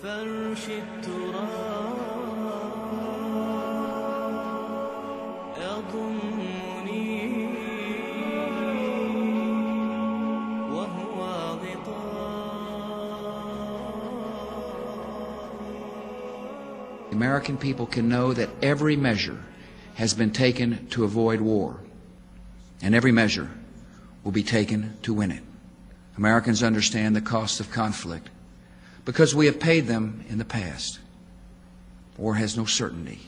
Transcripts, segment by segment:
فرش التراب يضمني وهو The American people can know that every measure has been taken to avoid war, and every measure will be taken to win it. Americans understand the cost of conflict because we have paid them in the past. War has no certainty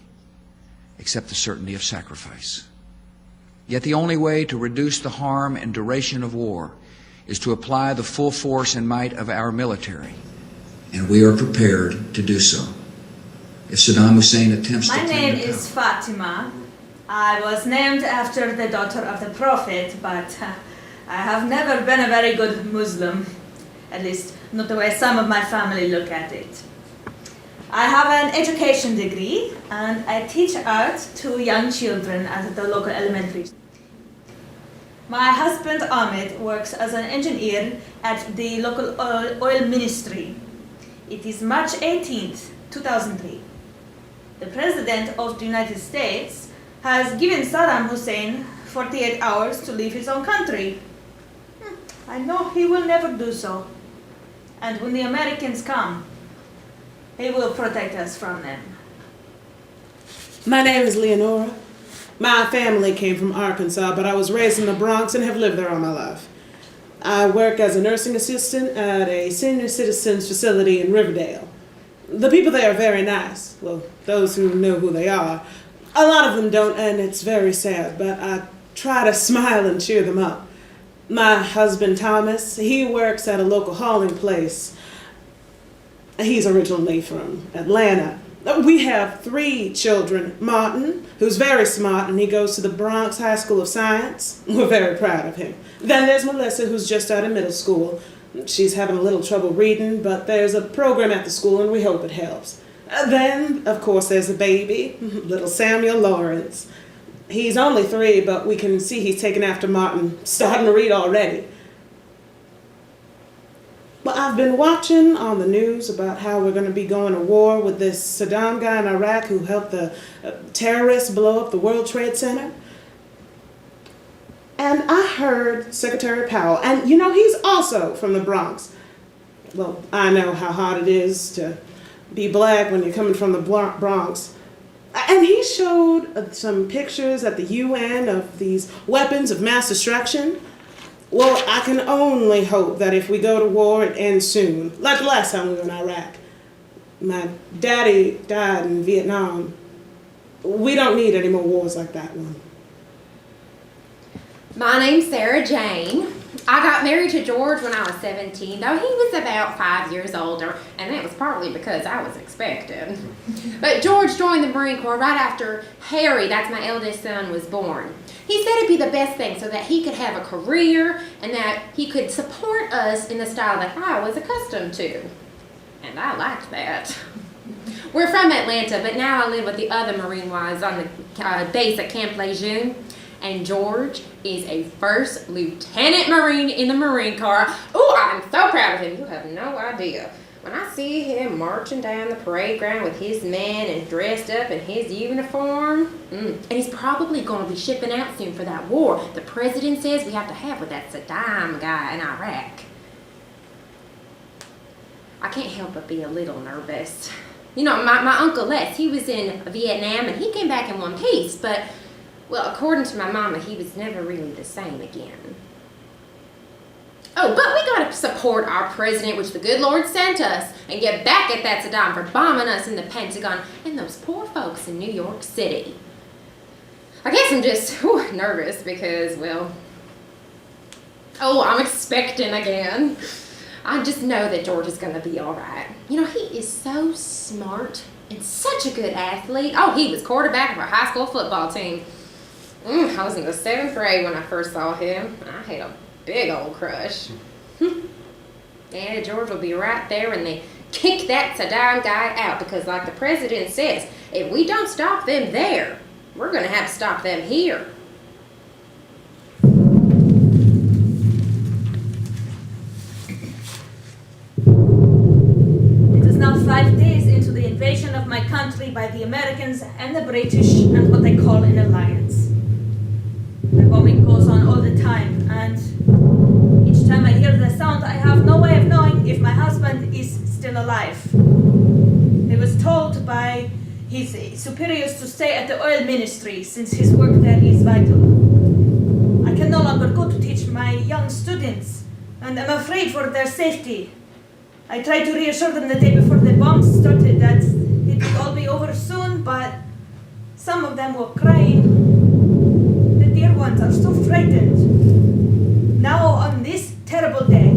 except the certainty of sacrifice. Yet the only way to reduce the harm and duration of war is to apply the full force and might of our military, and we are prepared to do so. If Saddam Hussein attempts to My name is Fatima. I was named after the daughter of the Prophet, but I have never been a very good Muslim, at least not the way some of my family look at it. I have an education degree and I teach art to young children at the local elementary school. My husband Ahmed works as an engineer at the local oil ministry. It is March 18th, 2003. The President of the United States has given Saddam Hussein 48 hours to leave his own country. I know he will never do so. And when the Americans come, he will protect us from them. My name is Leonora. My family came from Arkansas, but I was raised in the Bronx and have lived there all my life. I work as a nursing assistant at a senior citizens facility in Riverdale. The people there are very nice. Well, those who know who they are. A lot of them don't, and it's very sad, but I try to smile and cheer them up. My husband, Thomas, he works at a local hauling place. He's originally from Atlanta. We have 3 children. Martin, who's very smart, and he goes to the Bronx High School of Science. We're very proud of him. Then there's Melissa, who's just out of middle school. She's having a little trouble reading, but there's a program at the school, and we hope it helps. Then, of course, there's a baby, little Samuel Lawrence. He's only 3, but we can see he's taken after Martin, starting to read already. Well, I've been watching on the news about how we're going to be going to war with this Saddam guy in Iraq who helped the terrorists blow up the World Trade Center. And I heard Secretary Powell, and you know, he's also from the Bronx. Well, I know how hard it is to be black when you're coming from the Bronx. And he showed some pictures at the UN of these weapons of mass destruction. Well, I can only hope that if we go to war, it ends soon, like the last time we were in Iraq. My daddy died in Vietnam. We don't need any more wars like that one. My name's Sarah Jane. I got married to George when I was 17, though he was about 5 years older, and that was partly because I was expected. But George joined the Marine Corps right after Harry, that's my eldest son, was born. He said it'd be the best thing so that he could have a career and that he could support us in the style that I was accustomed to. And I liked that. We're from Atlanta, but now I live with the other Marine wives on the base at Camp Lejeune. And George is a first lieutenant Marine in the Marine Corps. Oh, I'm so proud of him. You have no idea. When I see him marching down the parade ground with his men and dressed up in his uniform, and he's probably going to be shipping out soon for that war the president says we have to have with that Saddam guy in Iraq. I can't help but be a little nervous. You know, my Uncle Les, he was in Vietnam and he came back in one piece, but well, according to my mama, he was never really the same again. Oh, but we gotta support our president, which the good Lord sent us, and get back at that Saddam for bombing us in the Pentagon and those poor folks in New York City. I guess I'm just nervous because, well, I'm expecting again. I just know that George is gonna be all right. You know, he is so smart and such a good athlete. Oh, he was quarterback of our high school football team. I was in the 7th grade when I first saw him. I had a big old crush. Yeah, George will be right there when they kick that Saddam guy out because like the president says, if we don't stop them there, we're going to have to stop them here. It is now 5 the Americans and the British and what they call an alliance. The bombing goes on all the time, and each time I hear the sound, I have no way of knowing if my husband is still alive. He was told by his superiors to stay at the oil ministry since his work there is vital. I can no longer go to teach my young students, and I'm afraid for their safety. I tried to reassure them the day before the bombs started that it would all be over soon, but some of them were crying. The dear ones are so frightened. Now on this terrible day,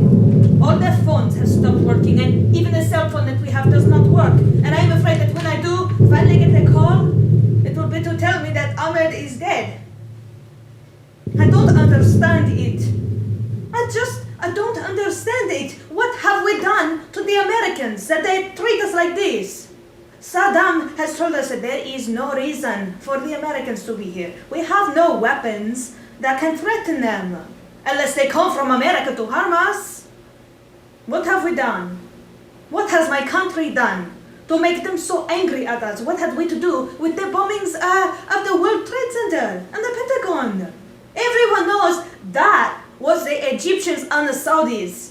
all their phones have stopped working, and even the cell phone that we have does not work. And I am afraid that when I do finally get a call, it will be to tell me that Ahmed is dead. I don't understand it. I don't understand it. What have we done to the Americans that they treat us like this? Saddam has told us that there is no reason for the Americans to be here. We have no weapons that can threaten them, unless they come from America to harm us. What have we done? What has my country done to make them so angry at us? What had we to do with the bombings of the World Trade Center and the Pentagon? Everyone knows that was the Egyptians and the Saudis.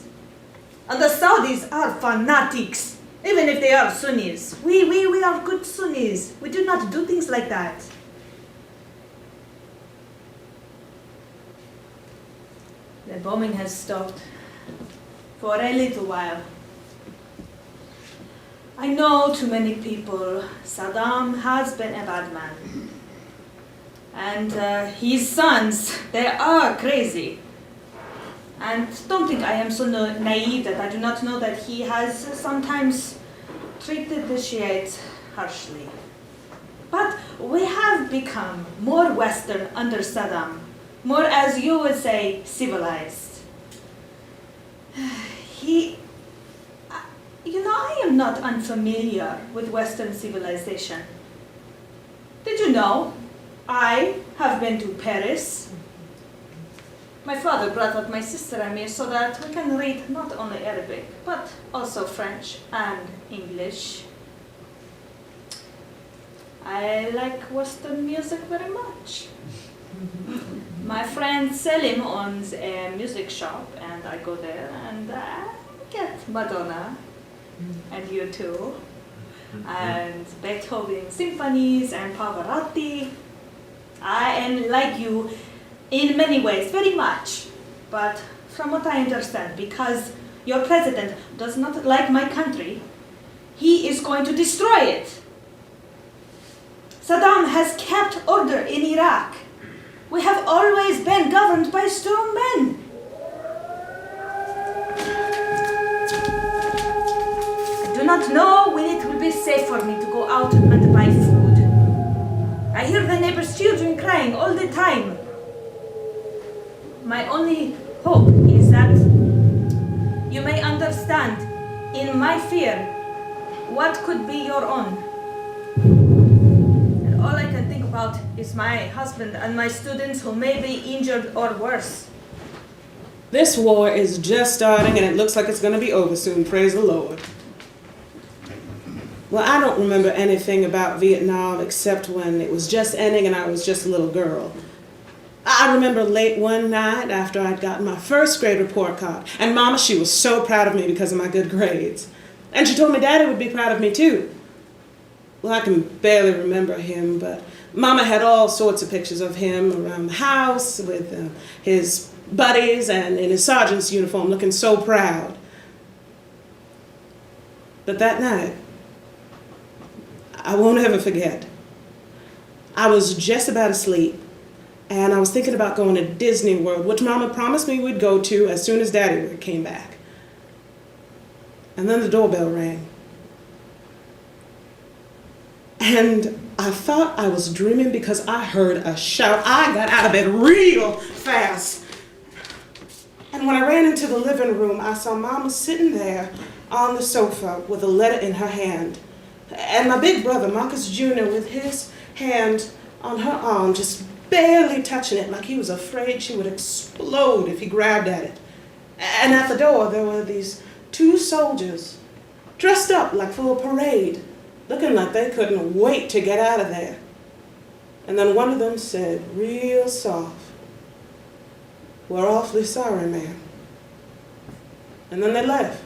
And the Saudis are fanatics, even if they are Sunnis. We are good Sunnis. We do not do things like that. The bombing has stopped for a little while. I know too many people. Saddam has been a bad man. And his sons, they are crazy. And don't think I am so naive that I do not know that he has sometimes treated the Shiites harshly. But we have become more Western under Saddam, more, as you would say, civilized. I am not unfamiliar with Western civilization. Did you know I have been to Paris? My father brought out my sister and me so that we can read not only Arabic, but also French and English. I like Western music very much. My friend Selim owns a music shop, and I go there and I get Madonna, and you too, and Beethoven symphonies and Pavarotti. I am like you in many ways, very much. But from what I understand, because your president does not like my country, he is going to destroy it. Saddam has kept order in Iraq. We have always been governed by strong men. I do not know when it will be safe for me to go out and buy food. I hear the neighbors' children crying all the time. My only hope is that you may understand in my fear what could be your own. And all I can think about is my husband and my students who may be injured or worse. This war is just starting and it looks like it's going to be over soon, praise the Lord. Well, I don't remember anything about Vietnam except when it was just ending and I was just a little girl. I remember late one night after I'd gotten my first grade report card, and Mama, she was so proud of me because of my good grades. And she told me Daddy would be proud of me too. Well, I can barely remember him, but Mama had all sorts of pictures of him around the house with his buddies and in his sergeant's uniform looking so proud. But that night, I won't ever forget. I was just about asleep, and I was thinking about going to Disney World, which Mama promised me we'd go to as soon as Daddy came back. And then the doorbell rang. And I thought I was dreaming because I heard a shout. I got out of bed real fast. And when I ran into the living room, I saw Mama sitting there on the sofa with a letter in her hand. And my big brother, Marcus Jr., with his hand on her arm, just barely touching it like he was afraid she would explode if he grabbed at it. And at the door, there were these two soldiers, dressed up like for a parade, looking like they couldn't wait to get out of there. And then one of them said, real soft, "We're awfully sorry, ma'am." And then they left.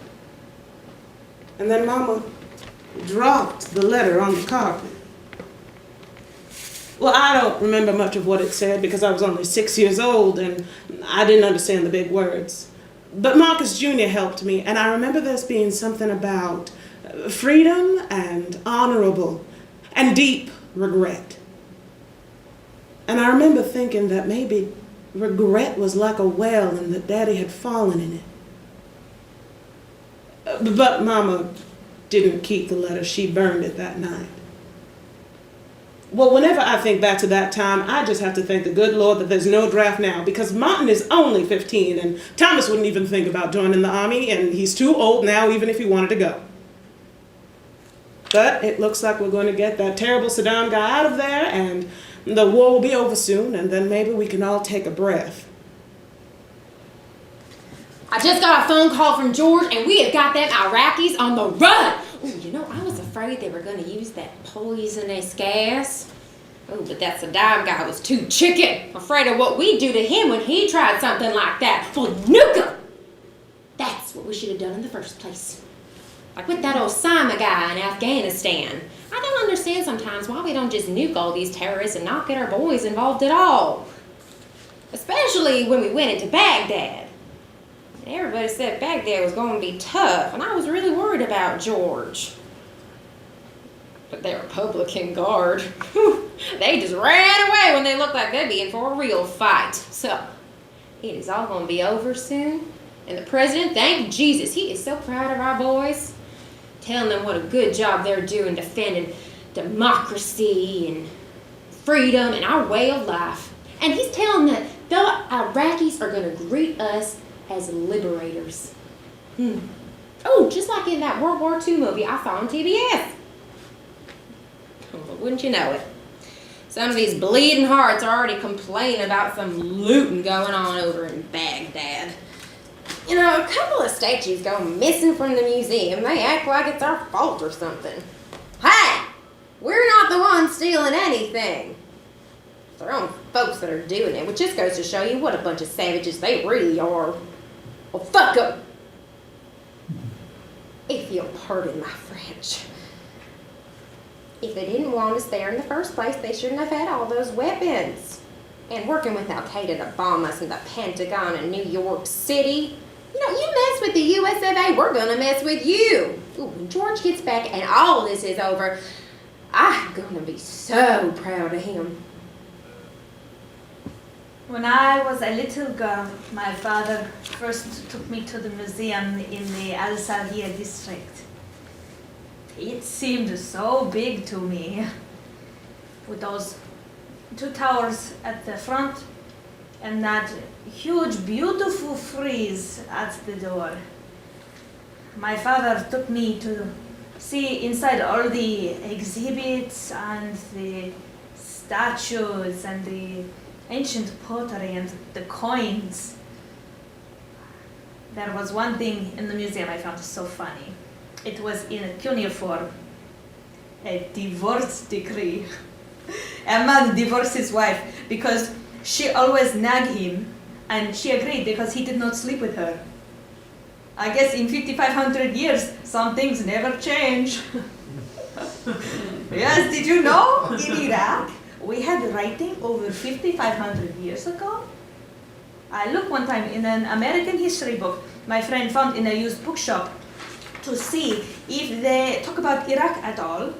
And then Mama dropped the letter on the carpet. Well, I don't remember much of what it said because I was only 6 years old and I didn't understand the big words. But Marcus Jr. helped me, and I remember this being something about freedom and honorable and deep regret. And I remember thinking that maybe regret was like a well and that Daddy had fallen in it. But Mama didn't keep the letter. She burned it that night. Well, whenever I think back to that time, I just have to thank the good Lord that there's no draft now, because Martin is only 15 and Thomas wouldn't even think about joining the army, and he's too old now even if he wanted to go. But it looks like we're going to get that terrible Saddam guy out of there, and the war will be over soon, and then maybe we can all take a breath. I just got a phone call from George, and we have got them Iraqis on the run. Oh, you know, I was afraid they were going to use that poisonous gas. Oh, but that Saddam guy was too chicken. Afraid of what we'd do to him when he tried something like that. We'll nuke him. That's what we should have done in the first place. Like with that Osama guy in Afghanistan. I don't understand sometimes why we don't just nuke all these terrorists and not get our boys involved at all. Especially when we went into Baghdad. Everybody said Baghdad was going to be tough, and I was really worried about George. But their Republican Guard, they just ran away when they looked like they'd be in for a real fight. So, it is all going to be over soon. And the president, thank Jesus, he is so proud of our boys. Telling them what a good job they're doing defending democracy and freedom and our way of life. And he's telling them that the Iraqis are going to greet us as liberators. Oh, just like in that World War II movie I saw on TBS. Oh, but wouldn't you know it? Some of these bleeding hearts are already complaining about some looting going on over in Baghdad. You know, a couple of statues go missing from the museum. They act like it's our fault or something. Hey! We're not the ones stealing anything. It's their own folks that are doing it, which just goes to show you what a bunch of savages they really are. Well, fuck them! If you'll pardon my French. If they didn't want us there in the first place, they shouldn't have had all those weapons. And working with Al-Qaeda to bomb us in the Pentagon in New York City. You know, you mess with the US of A, we're gonna mess with you. Ooh, when George gets back and all this is over, I'm gonna be so proud of him. When I was a little girl, my father first took me to the museum in the Al-Sawiya district. It seemed so big to me, with those two towers at the front and that huge, beautiful frieze at the door. My father took me to see inside all the exhibits and the statues and the ancient pottery and the coins. There was one thing in the museum I found so funny. It was in a cuneiform, a divorce decree. A man divorced his wife because she always nagged him, and she agreed because he did not sleep with her. I guess in 5,500 years, some things never change. Yes, did you know in Iraq, we had writing over 5,500 years ago? I looked one time in an American history book my friend found in a used bookshop to see if they talk about Iraq at all.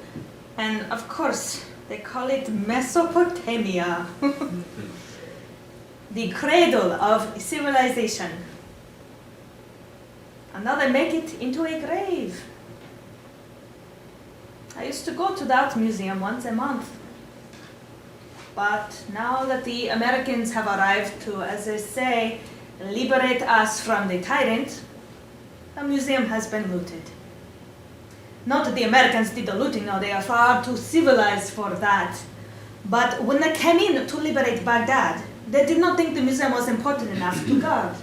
And of course, they call it Mesopotamia. The cradle of civilization. And now they make it into a grave. I used to go to that museum once a month. But now that the Americans have arrived to, as they say, liberate us from the tyrant, the museum has been looted. Not that the Americans did the looting, no, they are far too civilized for that. But when they came in to liberate Baghdad, they did not think the museum was important enough to guard.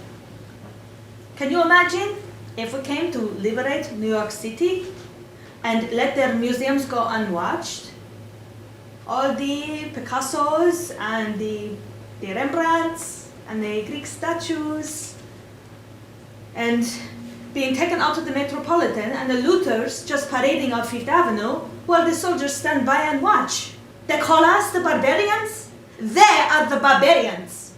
Can you imagine if we came to liberate New York City? and let their museums go unwatched? All the Picassos and the Rembrandts and the Greek statues, and being taken out of the Metropolitan and the looters just parading up Fifth Avenue while the soldiers stand by and watch. They call us the barbarians? They are the barbarians.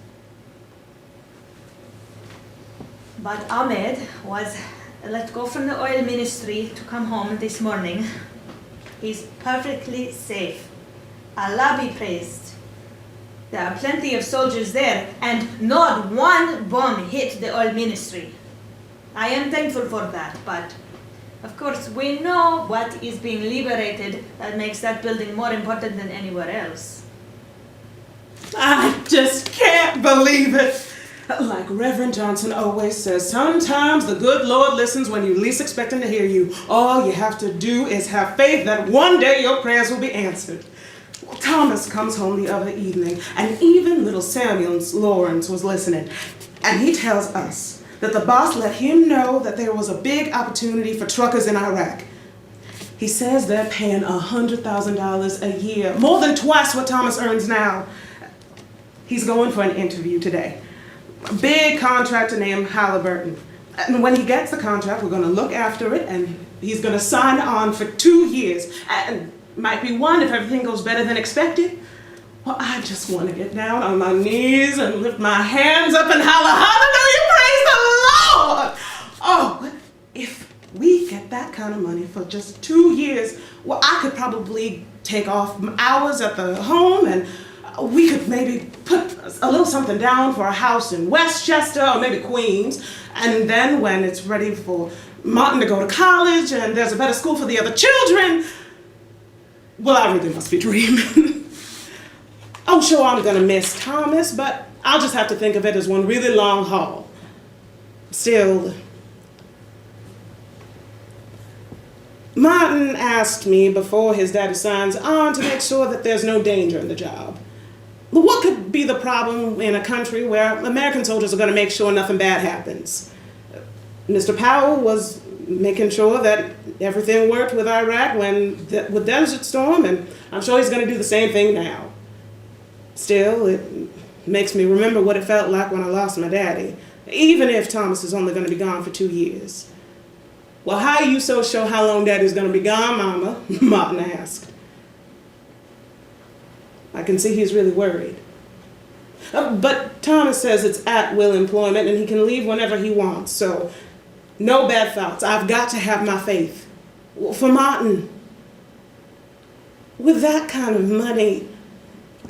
But Ahmed was let go from the oil ministry to come home this morning. He's perfectly safe. Allah be praised. There are plenty of soldiers there, and not one bomb hit the oil ministry. I am thankful for that, but of course we know what is being liberated that makes that building more important than anywhere else. I just can't believe it. Like Reverend Johnson always says, sometimes the good Lord listens when you least expect him to hear you. All you have to do is have faith that one day your prayers will be answered. Well, Thomas comes home the other evening, and even little Samuel Lawrence was listening. And he tells us that the boss let him know that there was a big opportunity for truckers in Iraq. He says they're paying $100,000 a year, more than twice what Thomas earns now. He's going for an interview today. A big contractor named Halliburton. And when he gets the contract, we're going to look after it, and he's going to sign on for 2 years. And might be one if everything goes better than expected. Well, I just want to get down on my knees and lift my hands up and holler, hallelujah, praise the Lord! Oh, if we get that kind of money for just 2 years, well, I could probably take off hours at the home, and we could maybe put a little something down for a house in Westchester or maybe Queens. And then when it's ready for Martin to go to college and there's a better school for the other children, well, I really must be dreaming. I'm sure I'm gonna miss Thomas, but I'll just have to think of it as one really long haul. Still, Martin asked me before his daddy signs on to make sure that there's no danger in the job. What could be the problem in a country where American soldiers are going to make sure nothing bad happens? Mr. Powell was making sure that everything worked with Iraq with Desert Storm, and I'm sure he's going to do the same thing now. Still, it makes me remember what it felt like when I lost my daddy, even if Thomas is only going to be gone for 2 years. Well, how are you so sure how long Daddy's going to be gone, Mama? Martin asked. I can see he's really worried. But Thomas says it's at-will employment and he can leave whenever he wants, so no bad thoughts. I've got to have my faith. For Martin, with that kind of money,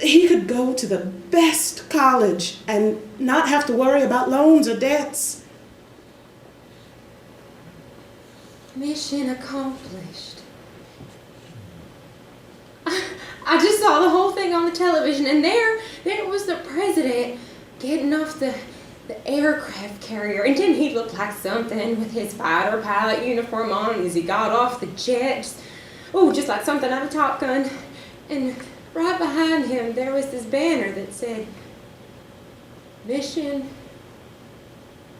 he could go to the best college and not have to worry about loans or debts. Mission accomplished. I just saw the whole thing on the television, and there was the president getting off the aircraft carrier, and didn't he look like something with his fighter pilot uniform on as he got off the jet? Just like something out of Top Gun. And right behind him, there was this banner that said, "Mission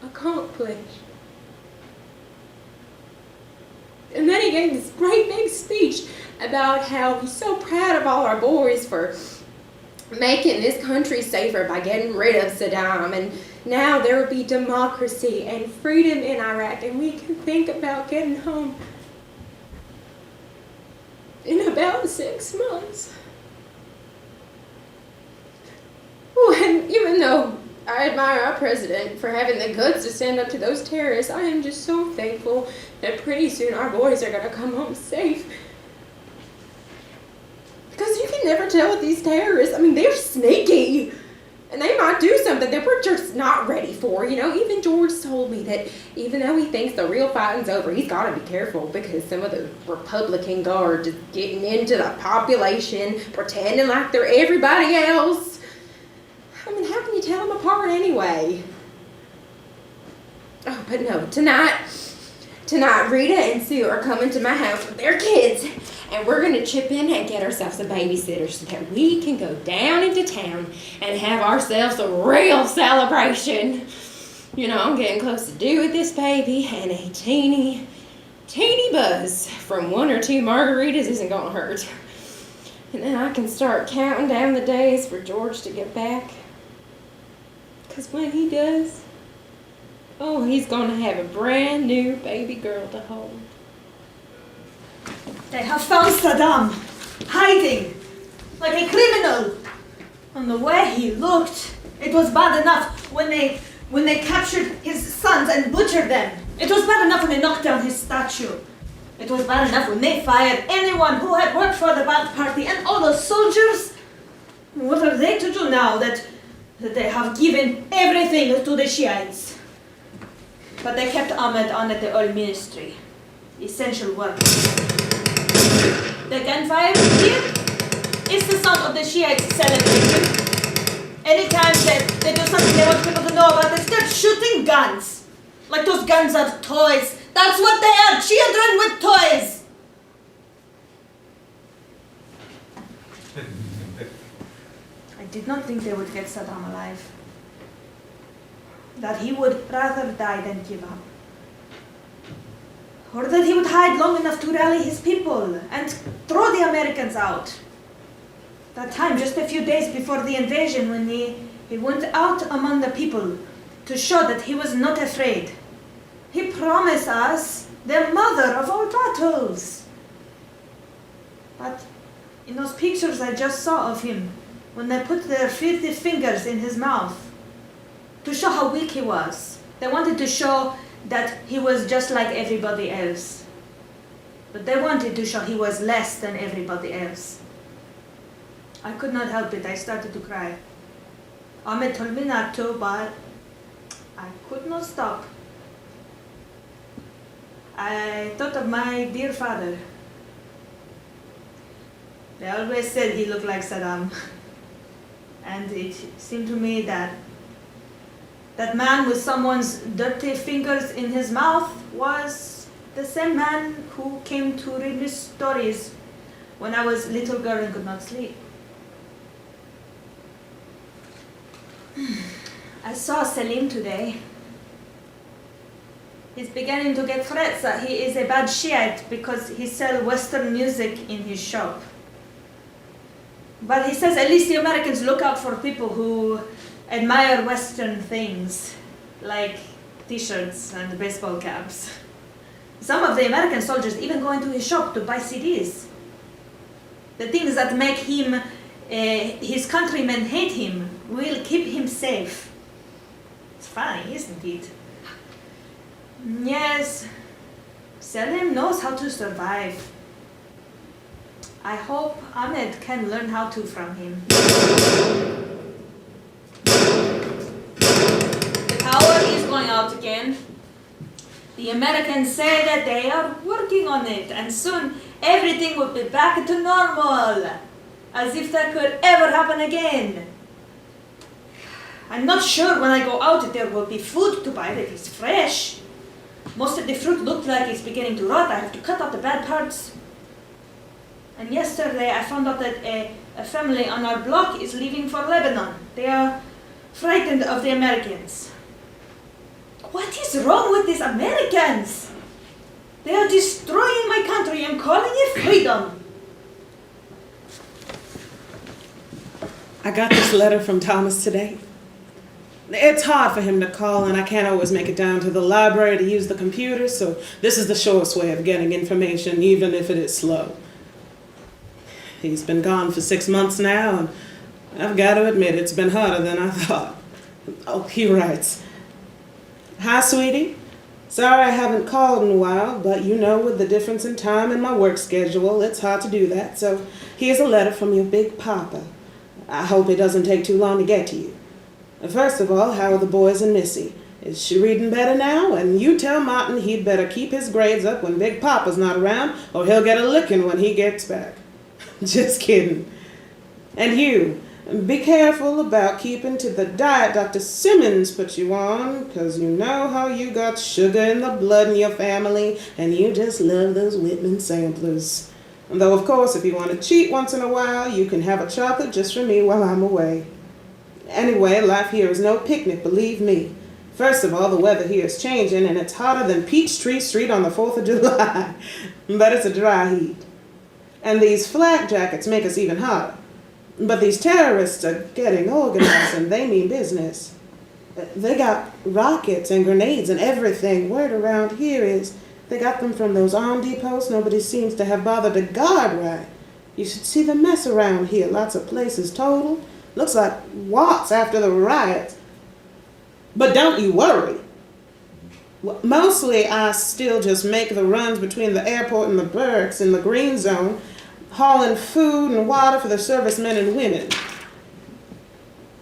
accomplished." And then he gave this great big speech about how he's so proud of all our boys for making this country safer by getting rid of Saddam, and now there will be democracy and freedom in Iraq, and we can think about getting home in about 6 months. And even though I admire our president for having the guts to stand up to those terrorists, I am just so thankful that pretty soon our boys are going to come home safe. Because you can never tell with these terrorists. I mean, they're sneaky. And they might do something that we're just not ready for. Even George told me that even though he thinks the real fighting's over, he's got to be careful because some of the Republican guards is getting into the population, pretending like they're everybody else. I mean, how can you tell them apart anyway? Oh, but no, tonight, Rita and Sue are coming to my house with their kids, and we're going to chip in and get ourselves a babysitter so that we can go down into town and have ourselves a real celebration. I'm getting close to due with this baby, and a teeny teeny buzz from 1 or 2 margaritas isn't gonna hurt. And then I can start counting down the days for George to get back. 'Cause when he does, oh, he's gonna have a brand new baby girl to hold. They have found Saddam, hiding, like a criminal. And the way he looked, it was bad enough when they captured his sons and butchered them. It was bad enough when they knocked down his statue. It was bad enough when they fired anyone who had worked for the Ba'ath Party and all those soldiers. What are they to do now that they have given everything to the Shiites? But they kept Ahmed on at the oil ministry. Essential work. The gunfire here is the sound of the Shiites celebrating. Anytime they do something they want people to know about, they start shooting guns. Like those guns are toys. That's what they are, children with toys. I did not think they would get Saddam alive. That he would rather die than give up. Or that he would hide long enough to rally his people and throw the Americans out. That time, just a few days before the invasion, when he went out among the people to show that he was not afraid. He promised us the mother of all battles. But in those pictures I just saw of him, when they put their filthy fingers in his mouth, to show how weak he was, they wanted to show that he was just like everybody else. But they wanted to show he was less than everybody else. I could not help it. I started to cry. Ahmed told me not to, but I could not stop. I thought of my dear father. They always said he looked like Saddam. And it seemed to me that that man with someone's dirty fingers in his mouth was the same man who came to read me stories when I was a little girl and could not sleep. I saw Selim today. He's beginning to get threats that he is a bad Shiite because he sells Western music in his shop. But he says at least the Americans look out for people who admire Western things, like t-shirts and baseball caps. Some of the American soldiers even go into his shop to buy CDs. The things that make him, his countrymen hate him, will keep him safe. It's funny, isn't it? Yes, Selim knows how to survive. I hope Ahmed can learn how to from him. The power is going out again. The Americans say that they are working on it, and soon everything will be back to normal, as if that could ever happen again. I'm not sure when I go out if there will be food to buy that is fresh. Most of the fruit looked like it's beginning to rot. I have to cut out the bad parts. And yesterday I found out that a family on our block is leaving for Lebanon. They are frightened of the Americans. What is wrong with these Americans? They are destroying my country and calling it freedom. I got this letter from Thomas today. It's hard for him to call, and I can't always make it down to the library to use the computer, so this is the shortest way of getting information, even if it is slow. He's been gone for 6 months now, and I've got to admit it's been harder than I thought. Oh, he writes, "Hi, sweetie. Sorry I haven't called in a while, but you know, with the difference in time and my work schedule, it's hard to do that, so here's a letter from your big papa. I hope it doesn't take too long to get to you. First of all, how are the boys and Missy? Is she reading better now? And you tell Martin he'd better keep his grades up when Big Papa's not around, or he'll get a licking when he gets back." Just kidding. And you, be careful about keeping to the diet Dr. Simmons put you on, because you know how you got sugar in the blood in your family, and you just love those Whitman samplers. And though, of course, if you want to cheat once in a while, you can have a chocolate just for me while I'm away. Anyway, life here is no picnic, believe me. First of all, the weather here is changing, and it's hotter than Peachtree Street on the 4th of July. But it's a dry heat. And these flak jackets make us even hotter. But these terrorists are getting organized, and they mean business. They got rockets and grenades and everything. Word around here is they got them from those armed depots nobody seems to have bothered to guard right. You should see the mess around here. Lots of places total. Looks like Watts after the riots. But don't you worry. Mostly I still just make the runs between the airport and the barracks in the green zone, hauling food and water for the servicemen and women.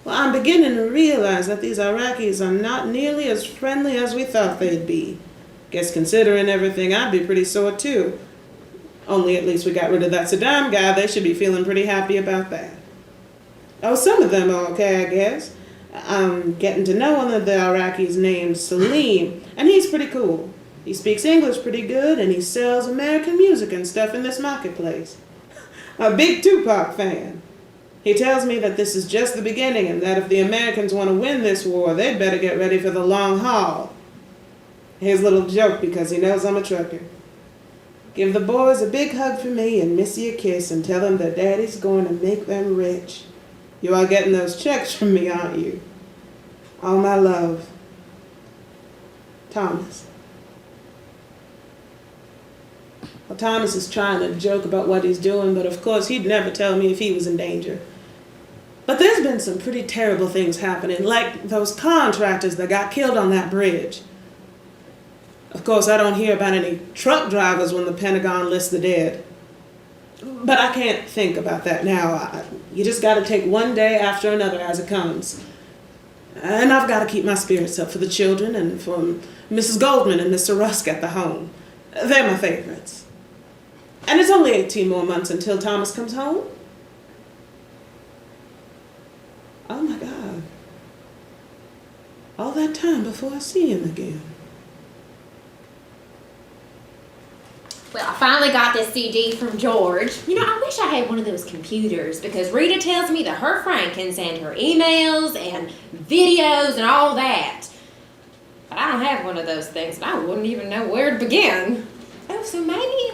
Well, I'm beginning to realize that these Iraqis are not nearly as friendly as we thought they'd be. Guess considering everything, I'd be pretty sore too. Only at least we got rid of that Saddam guy. They should be feeling pretty happy about that. Oh, some of them are okay, I guess. I'm getting to know one of the Iraqis named Salim, and he's pretty cool. He speaks English pretty good, and he sells American music and stuff in this marketplace. A big Tupac fan. He tells me that this is just the beginning, and that if the Americans want to win this war, they'd better get ready for the long haul. Here's a little joke because he knows I'm a trucker. Give the boys a big hug for me and Missy a kiss and tell them that Daddy's going to make them rich. You are getting those checks from me, aren't you? All my love. Thomas. Well, Thomas is trying to joke about what he's doing, but of course he'd never tell me if he was in danger. But there's been some pretty terrible things happening, like those contractors that got killed on that bridge. Of course, I don't hear about any truck drivers when the Pentagon lists the dead. But I can't think about that now. You just got to take one day after another as it comes. And I've got to keep my spirits up for the children and for Mrs. Goldman and Mr. Rusk at the home. They're my favorites. And it's only 18 more months until Thomas comes home. Oh my God. All that time before I see him again. Well, I finally got this CD from George. You know, I wish I had one of those computers because Rita tells me that her friend can send her emails and videos and all that. But I don't have one of those things and I wouldn't even know where to begin. Oh, so maybe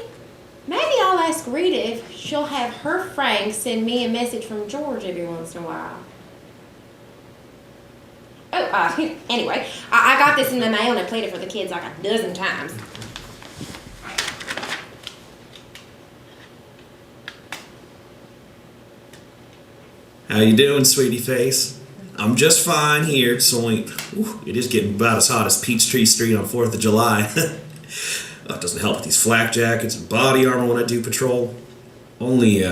I'll ask Rita if she'll have her Frank send me a message from George every once in a while. Oh, anyway, I got this in the mail and I played it for the kids like a dozen times. How you doing, sweetie face? I'm just fine here. It's only, it is getting about as hot as Peachtree Street on 4th of July. It doesn't help with these flak jackets and body armor when I do patrol. Only,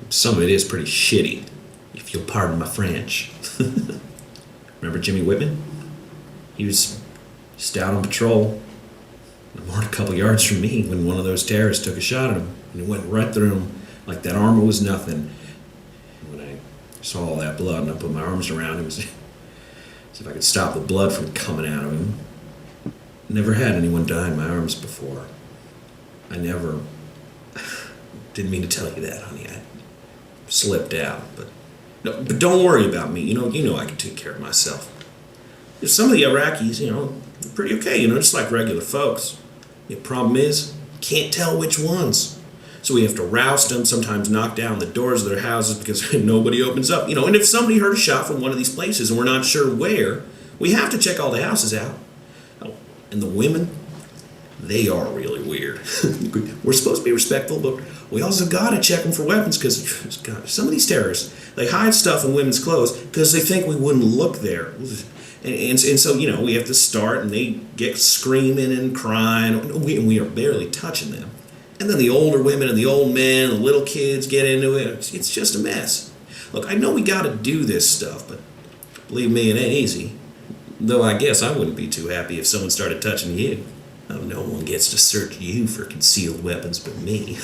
some of it is pretty shitty, if you'll pardon my French. Remember Jimmy Whitman? He was just out on patrol, more than a couple yards from me when one of those terrorists took a shot at him, and it went right through him like that armor was nothing. Saw all that blood and I put my arms around him as if I could stop the blood from coming out of him. Never had anyone die in my arms before. I never... Didn't mean to tell you that, honey. I slipped out. But don't worry about me. You know I can take care of myself. Some of the Iraqis, they're pretty okay, just like regular folks. The problem is, can't tell which ones. So we have to roust them, sometimes knock down the doors of their houses because nobody opens up. And if somebody heard a shot from one of these places and we're not sure where, we have to check all the houses out. Oh, and the women, they are really weird. We're supposed to be respectful, but we also got to check them for weapons because some of these terrorists, they hide stuff in women's clothes because they think we wouldn't look there. And so, we have to start and they get screaming and crying and we are barely touching them. And then the older women and the old men, the little kids get into it. It's just a mess. Look, I know we got to do this stuff, but believe me, it ain't easy. Though I guess I wouldn't be too happy if someone started touching you. Oh, no one gets to search you for concealed weapons but me.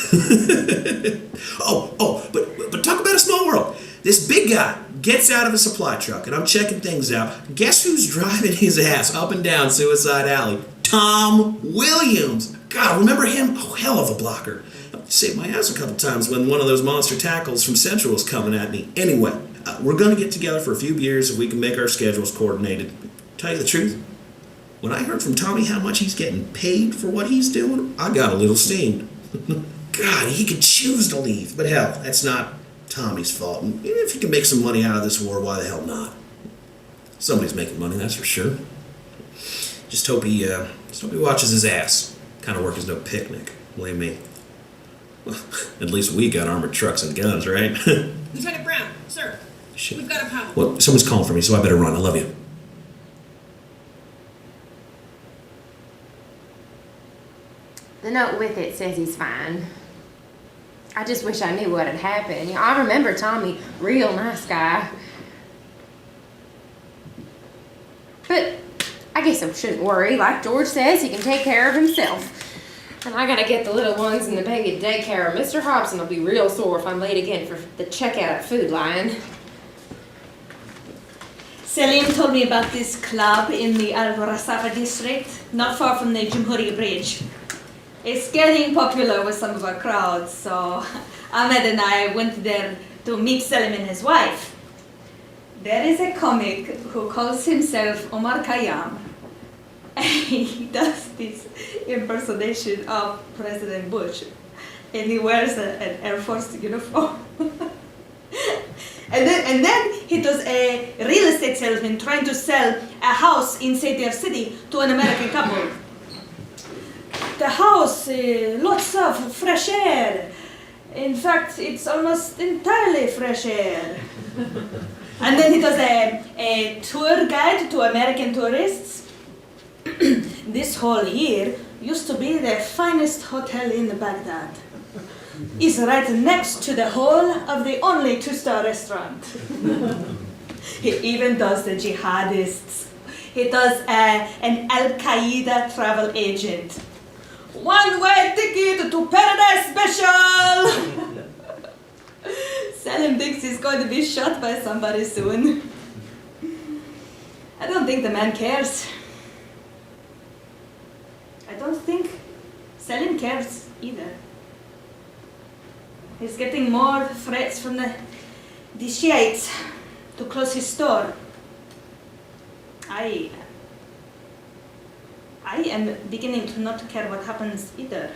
But talk about a small world. This big guy gets out of a supply truck, and I'm checking things out. Guess who's driving his ass up and down Suicide Alley? Tom Williams. God, remember him? Oh, hell of a blocker. Saved my ass a couple times when one of those monster tackles from Central was coming at me. Anyway, we're going to get together for a few beers if we can make our schedules coordinated. Tell you the truth, when I heard from Tommy how much he's getting paid for what he's doing, I got a little steamed. God, he could choose to leave, but hell, that's not Tommy's fault. And even if he can make some money out of this war, why the hell not? Somebody's making money, that's for sure. Just hope he watches his ass. Kind of work is no picnic, believe me. Well, at least we got armored trucks and guns, right? Lieutenant Brown, sir. Shit. We've got a problem. Well, someone's calling for me, so I better run. I love you. The note with it says he's fine. I just wish I knew what had happened. You know, I remember Tommy, real nice guy. But I guess I shouldn't worry. Like George says, he can take care of himself. And I gotta get the little ones in the baby daycare. Mr. Hobson will be real sore if I'm late again for the checkout at Food Lion. Selim told me about this club in the Al-Rasafa district, not far from the Jumhuri Bridge. It's getting popular with some of our crowds, so Ahmed and I went there to meet Selim and his wife. There is a comic who calls himself Omar Khayyam. He does this impersonation of President Bush, and he wears an Air Force uniform. And then he does a real estate salesman trying to sell a house in Sadir City to an American couple. The house, lots of fresh air. In fact, it's almost entirely fresh air. And then he does a tour guide to American tourists. This hall here used to be the finest hotel in Baghdad. It's right next to the hall of the only 2-star restaurant. He even does the jihadists. He does an Al-Qaeda travel agent. One-way ticket to Paradise Special! Salim thinks he's going to be shot by somebody soon. I don't think the man cares. I don't think Salim cares either. He's getting more threats from the Shiites to close his store. I am beginning to not care what happens either.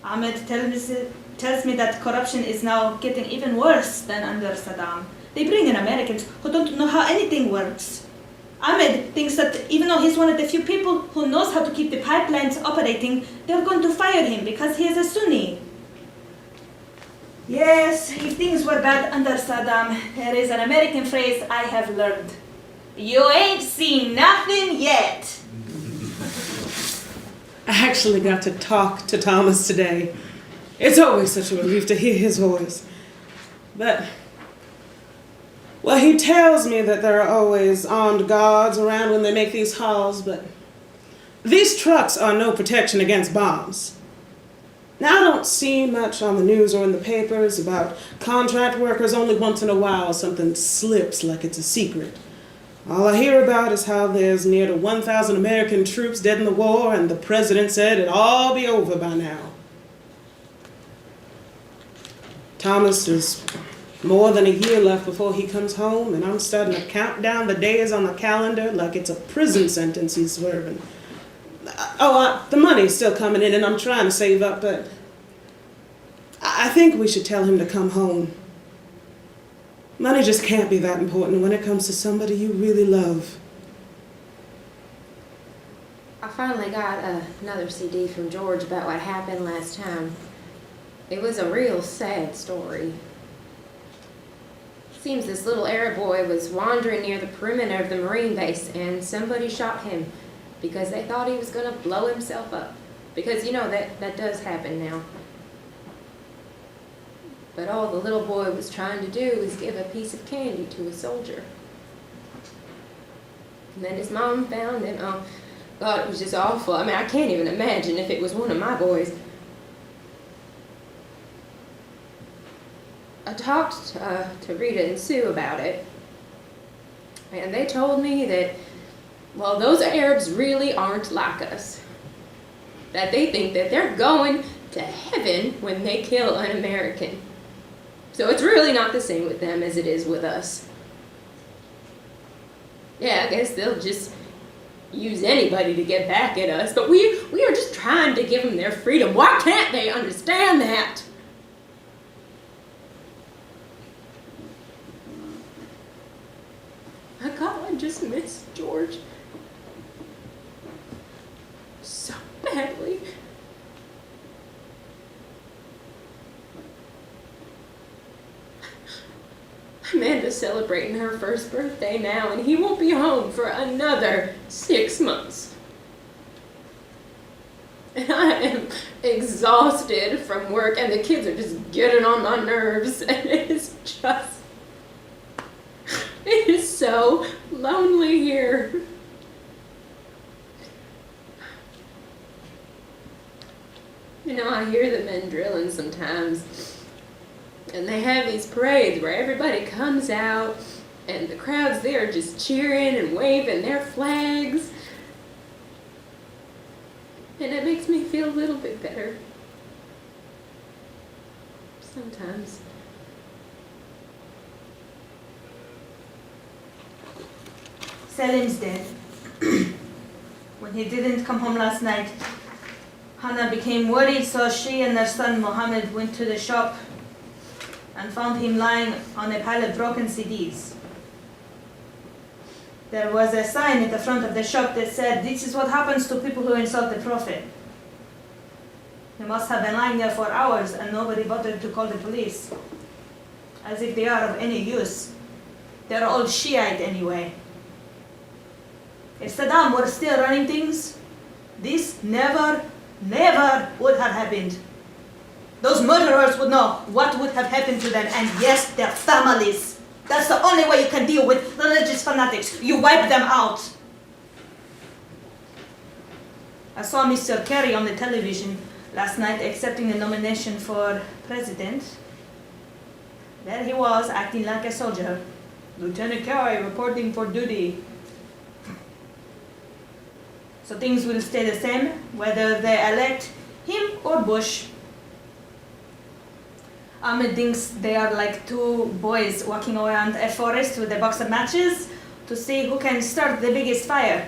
Ahmed tells me that corruption is now getting even worse than under Saddam. They bring in Americans who don't know how anything works. Ahmed thinks that even though he's one of the few people who knows how to keep the pipelines operating, they're going to fire him because he is a Sunni. Yes, if things were bad under Saddam, there is an American phrase I have learned. You ain't seen nothing yet. I actually got to talk to Thomas today. It's always such a relief to hear his voice. But, well, he tells me that there are always armed guards around when they make these hauls, but these trucks are no protection against bombs. Now, I don't see much on the news or in the papers about contract workers. Only once in a while something slips like it's a secret. All I hear about is how there's near to 1,000 American troops dead in the war, and the president said it'd all be over by now. Thomas is more than a year left before he comes home, and I'm starting to count down the days on the calendar like it's a prison sentence he's serving. The money's still coming in, and I'm trying to save up, but I think we should tell him to come home. Money just can't be that important when it comes to somebody you really love. I finally got another CD from George about what happened last time. It was a real sad story. Seems this little Arab boy was wandering near the perimeter of the Marine base, and somebody shot him because they thought he was going to blow himself up. Because, you know, that does happen now. But all the little boy was trying to do was give a piece of candy to a soldier. And then his mom found him. Oh, God, it was just awful. I mean, I can't even imagine if it was one of my boys. I talked to Rita and Sue about it. And they told me that, well, those Arabs really aren't like us. That they think that they're going to heaven when they kill an American. So it's really not the same with them as it is with us. Yeah, I guess they'll just use anybody to get back at us, but we are just trying to give them their freedom. Why can't they understand that? My God, I just miss George so badly. Amanda's celebrating her first birthday now, and he won't be home for another 6 months. And I am exhausted from work, and the kids are just getting on my nerves, and it is so lonely here. You know, I hear the men drilling sometimes. And they have these parades where everybody comes out and the crowds there are just cheering and waving their flags. And it makes me feel a little bit better. Sometimes. Selim's dead. When he didn't come home last night, Hannah became worried, so she and their son Mohammed went to the shop and found him lying on a pile of broken CDs. There was a sign at the front of the shop that said, "This is what happens to people who insult the Prophet." He must have been lying there for hours and nobody bothered to call the police. As if they are of any use. They're all Shiite anyway. If Saddam were still running things, this never would have happened. Those murderers would know what would have happened to them, and yes, their families. That's the only way you can deal with religious fanatics. You wipe them out. I saw Mr. Kerry on the television last night accepting the nomination for president. There he was, acting like a soldier. Lieutenant Kerry reporting for duty. So things will stay the same, whether they elect him or Bush. Ahmed thinks they are like two boys walking around a forest with a box of matches to see who can start the biggest fire.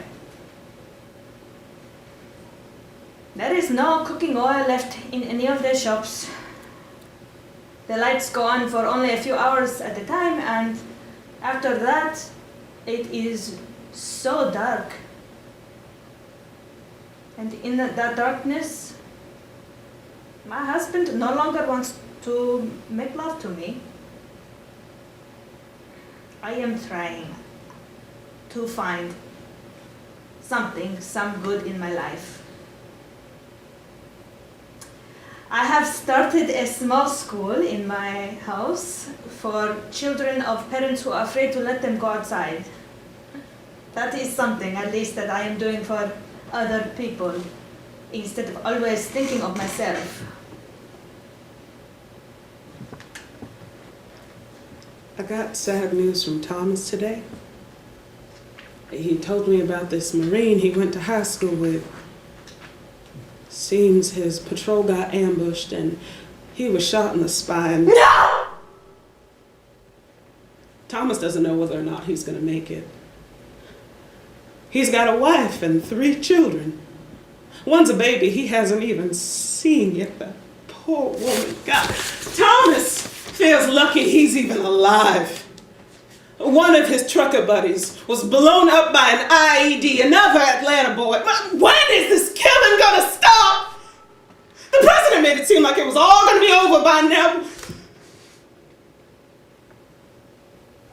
There is no cooking oil left in any of their shops. The lights go on for only a few hours at a time, and after that, it is so dark. And in that darkness, my husband no longer wants to make love to me. I am trying to find some good in my life. I have started a small school in my house for children of parents who are afraid to let them go outside. That is something, at least, that I am doing for other people, instead of always thinking of myself. I got sad news from Thomas today. He told me about this Marine he went to high school with. Seems his patrol got ambushed and he was shot in the spine. No! Thomas doesn't know whether or not he's going to make it. He's got a wife and 3 children. One's a baby he hasn't even seen yet. The poor woman. God, Thomas feels lucky he's even alive. One of his trucker buddies was blown up by an IED, another Atlanta boy. When is this killing gonna stop? The president made it seem like it was all gonna be over by now.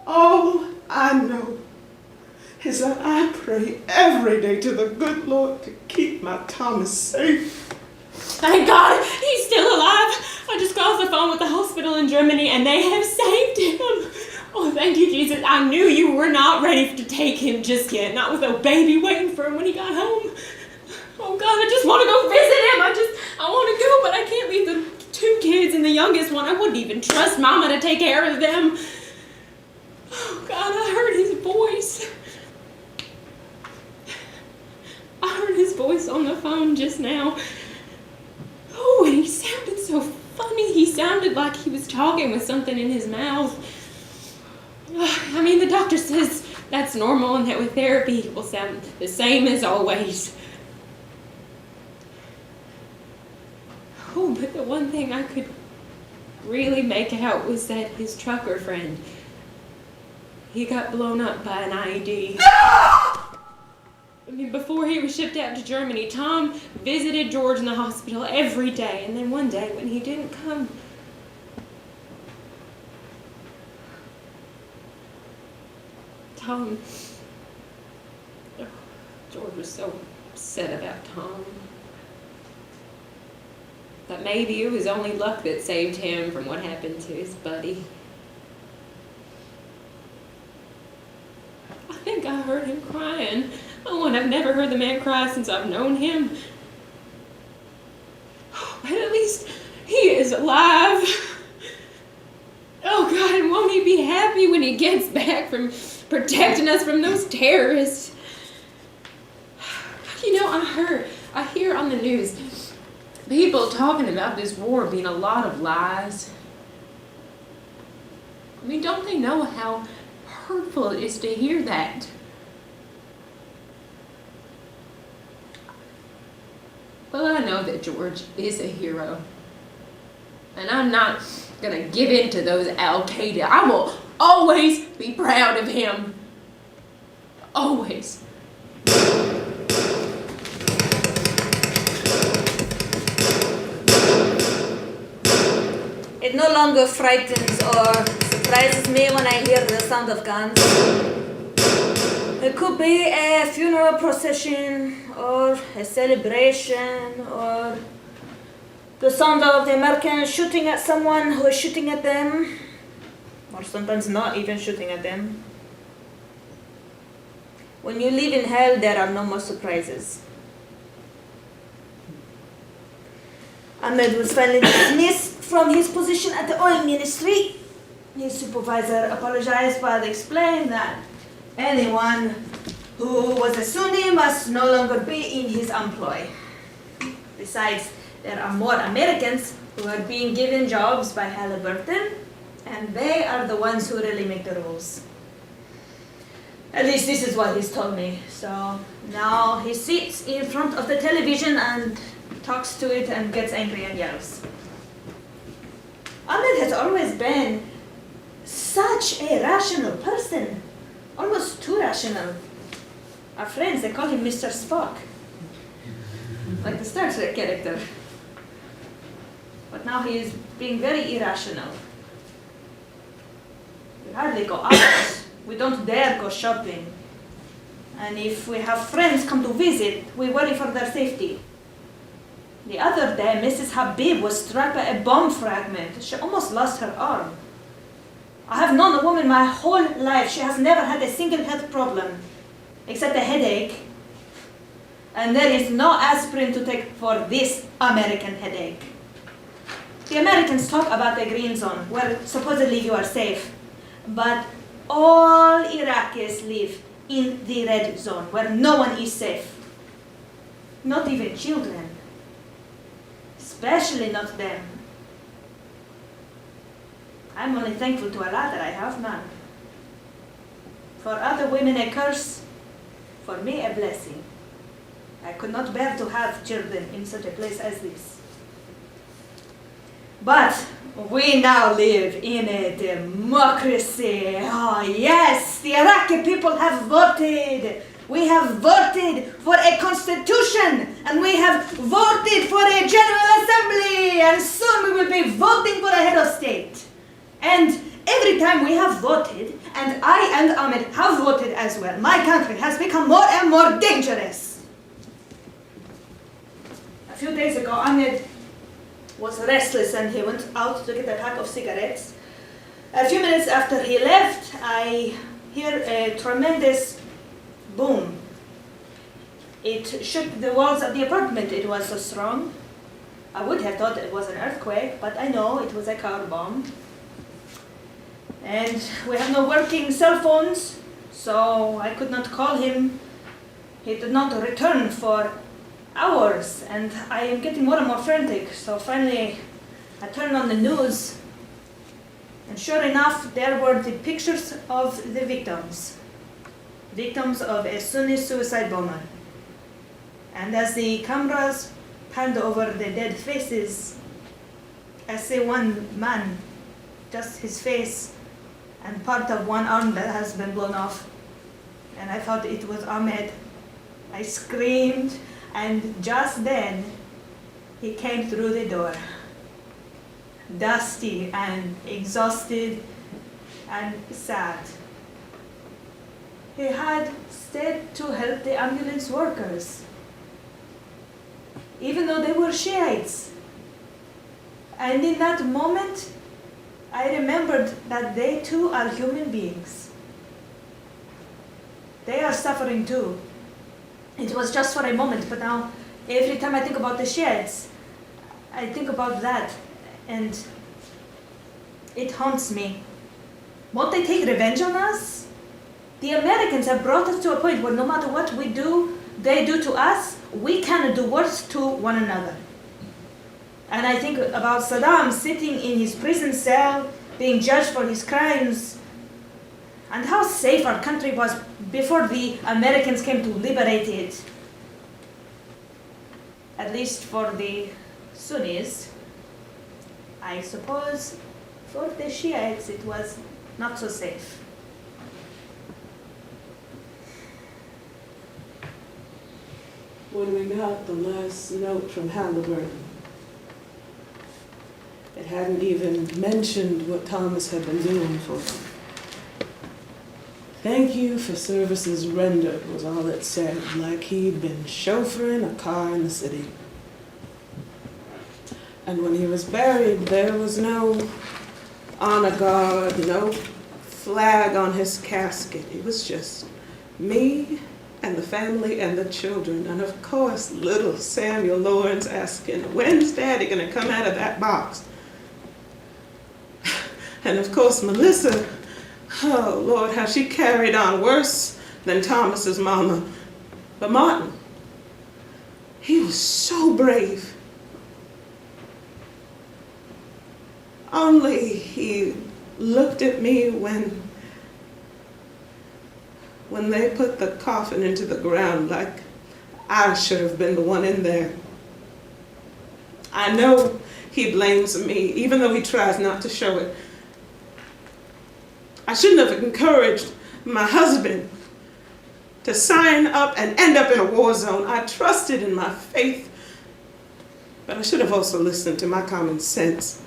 All I know is that I pray every day to the good Lord to keep my Thomas safe. Thank God he's still alive. I just got off the phone with the hospital in Germany and they have saved him. Oh, thank you, Jesus. I knew you were not ready to take him just yet, not with a baby waiting for him when he got home. Oh, God, I just want to go visit him. I want to go, but I can't leave the 2 kids and the youngest one. I wouldn't even trust Mama to take care of them. Oh, God, I heard his voice. I heard his voice on the phone just now. Oh, and he sounded so funny. He sounded like he was talking with something in his mouth. I mean, the doctor says that's normal and that with therapy it will sound the same as always. Oh, but the one thing I could really make out was that his trucker friend, he got blown up by an IED. I mean, before he was shipped out to Germany, Tom visited George in the hospital every day, and then one day when he didn't come, George was so upset about Tom. But maybe it was only luck that saved him from what happened to his buddy. I think I heard him crying. Oh, and I've never heard the man cry since I've known him. But at least he is alive. Oh, God, and won't he be happy when he gets back from protecting us from those terrorists? You know, I hear on the news people talking about this war being a lot of lies. I mean, don't they know how hurtful it is to hear that? Well, I know that George is a hero. And I'm not gonna give in to those Al-Qaeda. I will always be proud of him. Always. It no longer frightens or surprises me when I hear the sound of guns. It could be a funeral procession or a celebration or the sound of the Americans shooting at someone who is shooting at them, or sometimes not even shooting at them. When you live in hell, there are no more surprises. Ahmed was finally dismissed from his position at the oil ministry. His supervisor apologized but explained that anyone who was a Sunni must no longer be in his employ. Besides, there are more Americans who are being given jobs by Halliburton, and they are the ones who really make the rules. At least this is what he's told me. So now he sits in front of the television and talks to it and gets angry and yells. Ahmed has always been such a rational person, almost too rational. Our friends, they call him Mr. Spock, like the Star Trek character. But now he is being very irrational. We hardly go out. We don't dare go shopping. And if we have friends come to visit, we worry for their safety. The other day, Mrs. Habib was struck by a bomb fragment. She almost lost her arm. I have known a woman my whole life. She has never had a single health problem, except a headache. And there is no aspirin to take for this American headache. The Americans talk about the green zone, where supposedly you are safe. But all Iraqis live in the red zone, where no one is safe. Not even children. Especially not them. I'm only thankful to Allah that I have none. For other women a curse, for me a blessing. I could not bear to have children in such a place as this. But we now live in a democracy. Oh yes, the Iraqi people have voted. We have voted for a constitution, and we have voted for a general assembly, and soon we will be voting for a head of state. And every time we have voted, and I and Ahmed have voted as well, my country has become more and more dangerous. A few days ago, Ahmed was restless and he went out to get a pack of cigarettes. A few minutes after he left, I hear a tremendous boom. It shook the walls of the apartment. It was so strong. I would have thought it was an earthquake, but I know it was a car bomb. And we have no working cell phones, so I could not call him. He did not return for hours, and I am getting more and more frantic. So finally, I turned on the news, and sure enough, there were the pictures of the victims. victims of a Sunni suicide bomber. And as the cameras panned over the dead faces, I see one man, just his face and part of one arm that has been blown off. And I thought it was Ahmed. I screamed, and just then he came through the door, dusty and exhausted and sad. He had stayed to help the ambulance workers, even though they were Shiites. And in that moment, I remembered that they too are human beings. They are suffering too. It was just for a moment, but now every time I think about the Shiites, I think about that, and it haunts me. Won't they take revenge on us? The Americans have brought us to a point where no matter what we do, they do to us, we cannot do worse to one another. And I think about Saddam sitting in his prison cell, being judged for his crimes, and how safe our country was before the Americans came to liberate it. At least for the Sunnis. I suppose for the Shiites it was not so safe. When we got the last note from Calvert, it hadn't even mentioned what Thomas had been doing for them. Thank you for services rendered was all it said, like he'd been chauffeuring a car in the city. And when he was buried, there was no honor guard, no flag on his casket. It was just me and the family and the children. And of course, little Samuel Lawrence asking, when's Daddy gonna come out of that box? And of course, Melissa, oh Lord, how she carried on worse than Thomas's mama. But Martin, he was so brave. Only he looked at me when they put the coffin into the ground, like I should have been the one in there. I know he blames me, even though he tries not to show it. I shouldn't have encouraged my husband to sign up and end up in a war zone. I trusted in my faith, but I should have also listened to my common sense.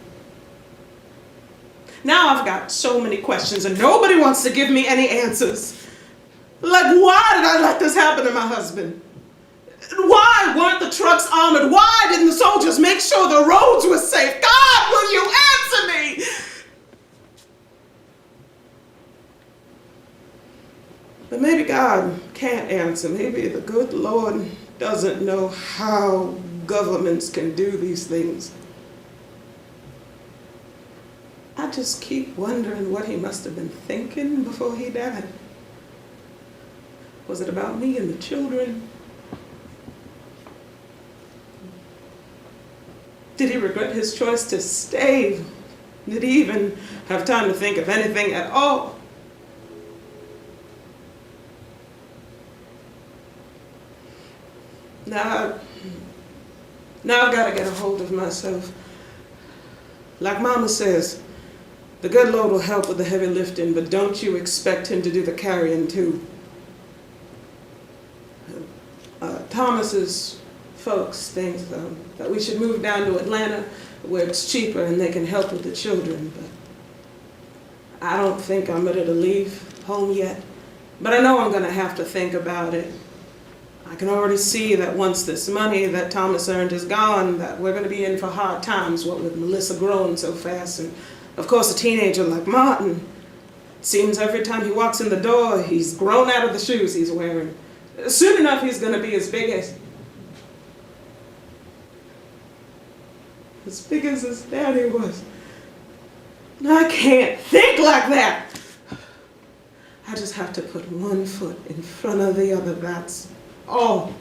Now I've got so many questions and nobody wants to give me any answers. Like, why did I let this happen to my husband? Why weren't the trucks armored? Why didn't the soldiers make sure the roads were safe? God, will you answer me? But maybe God can't answer. Maybe the good Lord doesn't know how governments can do these things. I just keep wondering what he must have been thinking before he died. Was it about me and the children? Did he regret his choice to stay? Did he even have time to think of anything at all? Now I've got to get a hold of myself. Like Mama says, the good Lord will help with the heavy lifting, but don't you expect him to do the carrying too. Thomas's folks think that we should move down to Atlanta where it's cheaper and they can help with the children, but I don't think I'm ready to leave home yet. But I know I'm going to have to think about it. I can already see that once this money that Thomas earned is gone, that we're going to be in for hard times, what with Melissa growing so fast. And of course, a teenager like Martin, it seems every time he walks in the door, he's grown out of the shoes he's wearing. Soon enough, he's going to be as big as his daddy was. And I can't think like that. I just have to put one foot in front of the other, that's all.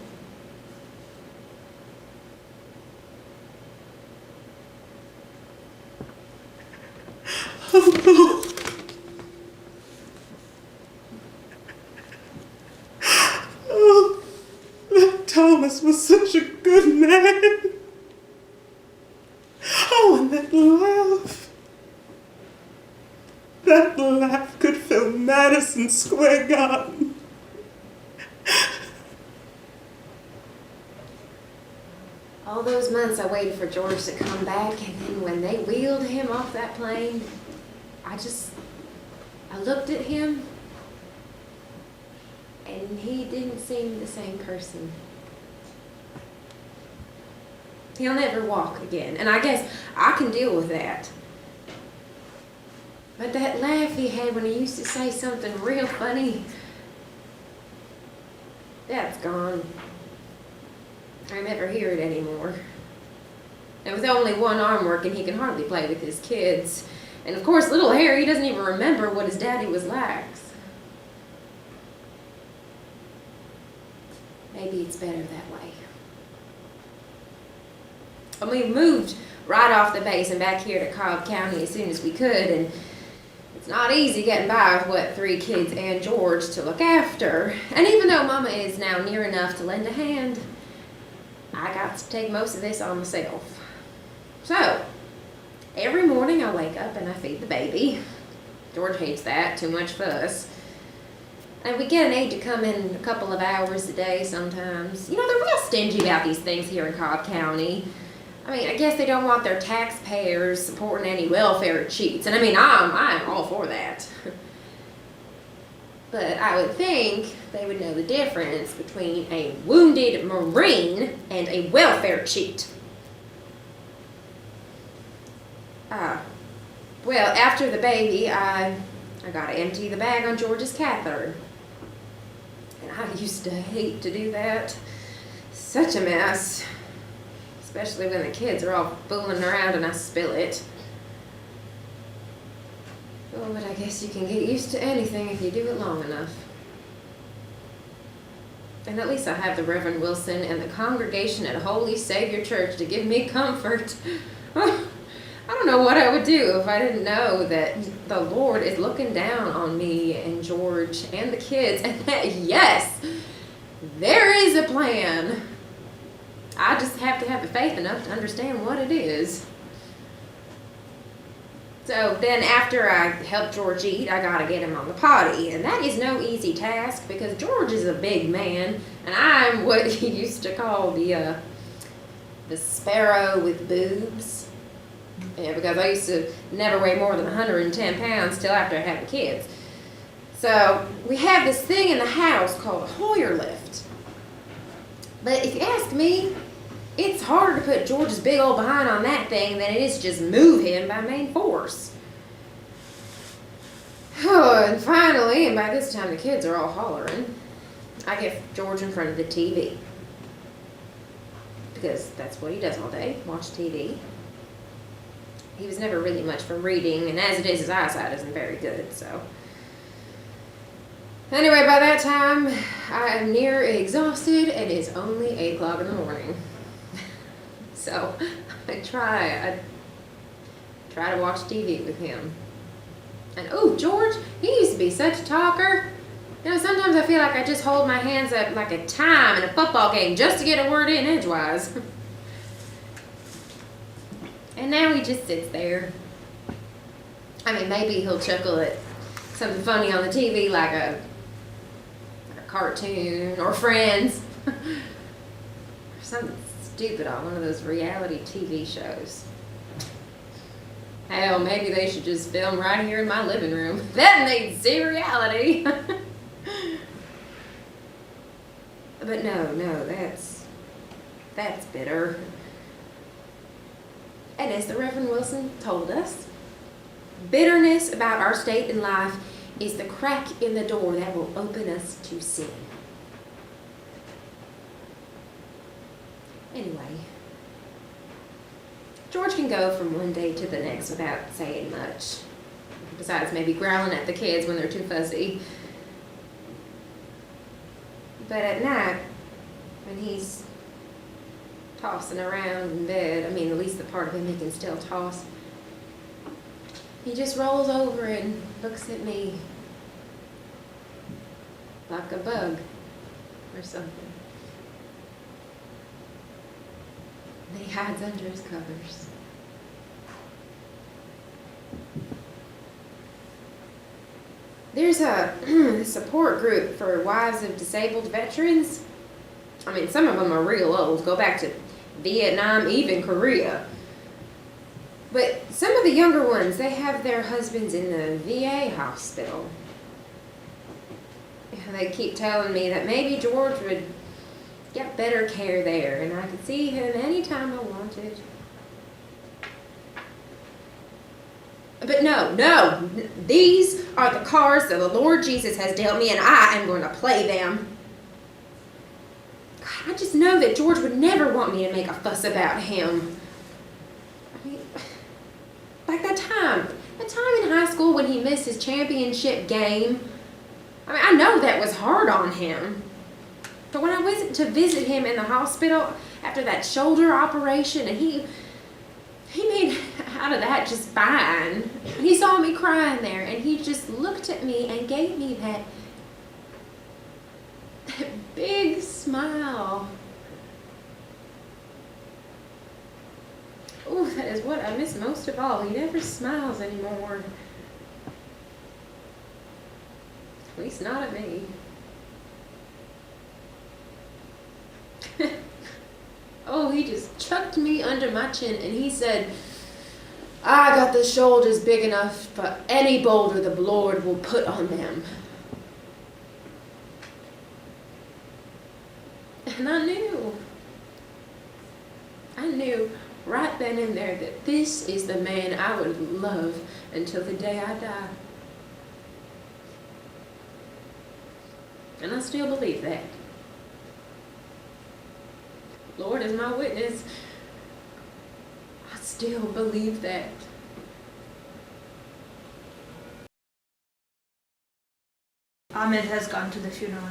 Thomas was such a good man. Oh, and that laugh. That laugh could fill Madison Square Garden. All those months I waited for George to come back, and then when they wheeled him off that plane, I looked at him, and he didn't seem the same person. He'll never walk again, and I guess I can deal with that. But that laugh he had when he used to say something real funny, that's gone. I never hear it anymore. And with only one arm working, he can hardly play with his kids. And of course, little Harry doesn't even remember what his daddy was like. Maybe it's better that way. And we moved right off the base and back here to Cobb County as soon as we could. And it's not easy getting by with 3 kids and George to look after. And even though Mama is now near enough to lend a hand, I got to take most of this on myself. So, every morning I wake up and I feed the baby. George hates that, too much fuss. And we get an aide to come in a couple of hours a day sometimes. You know, they're real stingy about these things here in Cobb County. I mean, I guess they don't want their taxpayers supporting any welfare cheats. And I mean, I'm all for that. But I would think they would know the difference between a wounded Marine and a welfare cheat. Well, after the baby, I got to empty the bag on George's catheter. And I used to hate to do that. Such a mess. Especially when the kids are all fooling around and I spill it. Oh, but I guess you can get used to anything if you do it long enough. And at least I have the Reverend Wilson and the congregation at Holy Savior Church to give me comfort. I don't know what I would do if I didn't know that the Lord is looking down on me and George and the kids, and that, yes, there is a plan. I just have to have the faith enough to understand what it is. So then after I help George eat, I gotta get him on the potty. And that is no easy task because George is a big man and I'm what he used to call the sparrow with boobs. Yeah, because I used to never weigh more than 110 pounds till after I had the kids. So we have this thing in the house called a Hoyer lift. But if you ask me, it's harder to put George's big old behind on that thing than it is to just move him by main force. Oh, and finally, and by this time the kids are all hollering, I get George in front of the TV. Because that's what he does all day, watch TV. He was never really much for reading, and as it is, his eyesight isn't very good, so. Anyway, by that time, I am near exhausted, and it's only 8 o'clock in the morning. So, I try to watch TV with him. And, oh, George, he used to be such a talker. You know, sometimes I feel like I just hold my hands up like a time in a football game just to get a word in edgewise. And now he just sits there. I mean, maybe he'll chuckle at something funny on the TV like a cartoon or Friends. Or something stupid on one of those reality TV shows. Hell, maybe they should just film right here in my living room. That needs zero reality. But no, that's bitter. And as the Reverend Wilson told us, bitterness about our state in life is the crack in the door that will open us to sin. Anyway, George can go from one day to the next without saying much, besides maybe growling at the kids when they're too fuzzy. But at night, when he's tossing around in bed, I mean, at least the part of him he can still toss, he just rolls over and looks at me like a bug or something. hides under his covers. There's a support group for wives of disabled veterans. I mean, some of them are real old, go back to Vietnam, even Korea. But some of the younger ones, they have their husbands in the VA hospital. They keep telling me that maybe George would get better care there, and I could see him anytime I wanted. But no, these are the cards that the Lord Jesus has dealt me, and I am going to play them. God, I just know that George would never want me to make a fuss about him. I mean, like that time in high school when he missed his championship game. I mean, I know that was hard on him. But when I went to visit him in the hospital after that shoulder operation, and he made out of that just fine. He saw me crying there, and he just looked at me and gave me that big smile. Ooh, that is what I miss most of all. He never smiles anymore. At least not at me. Oh, he just chucked me under my chin and he said, I got the shoulders big enough for any boulder the Lord will put on them. And I knew right then and there that this is the man I would love until the day I die. And I still believe that. Lord is my witness. I still believe that. Ahmed has gone to the funeral.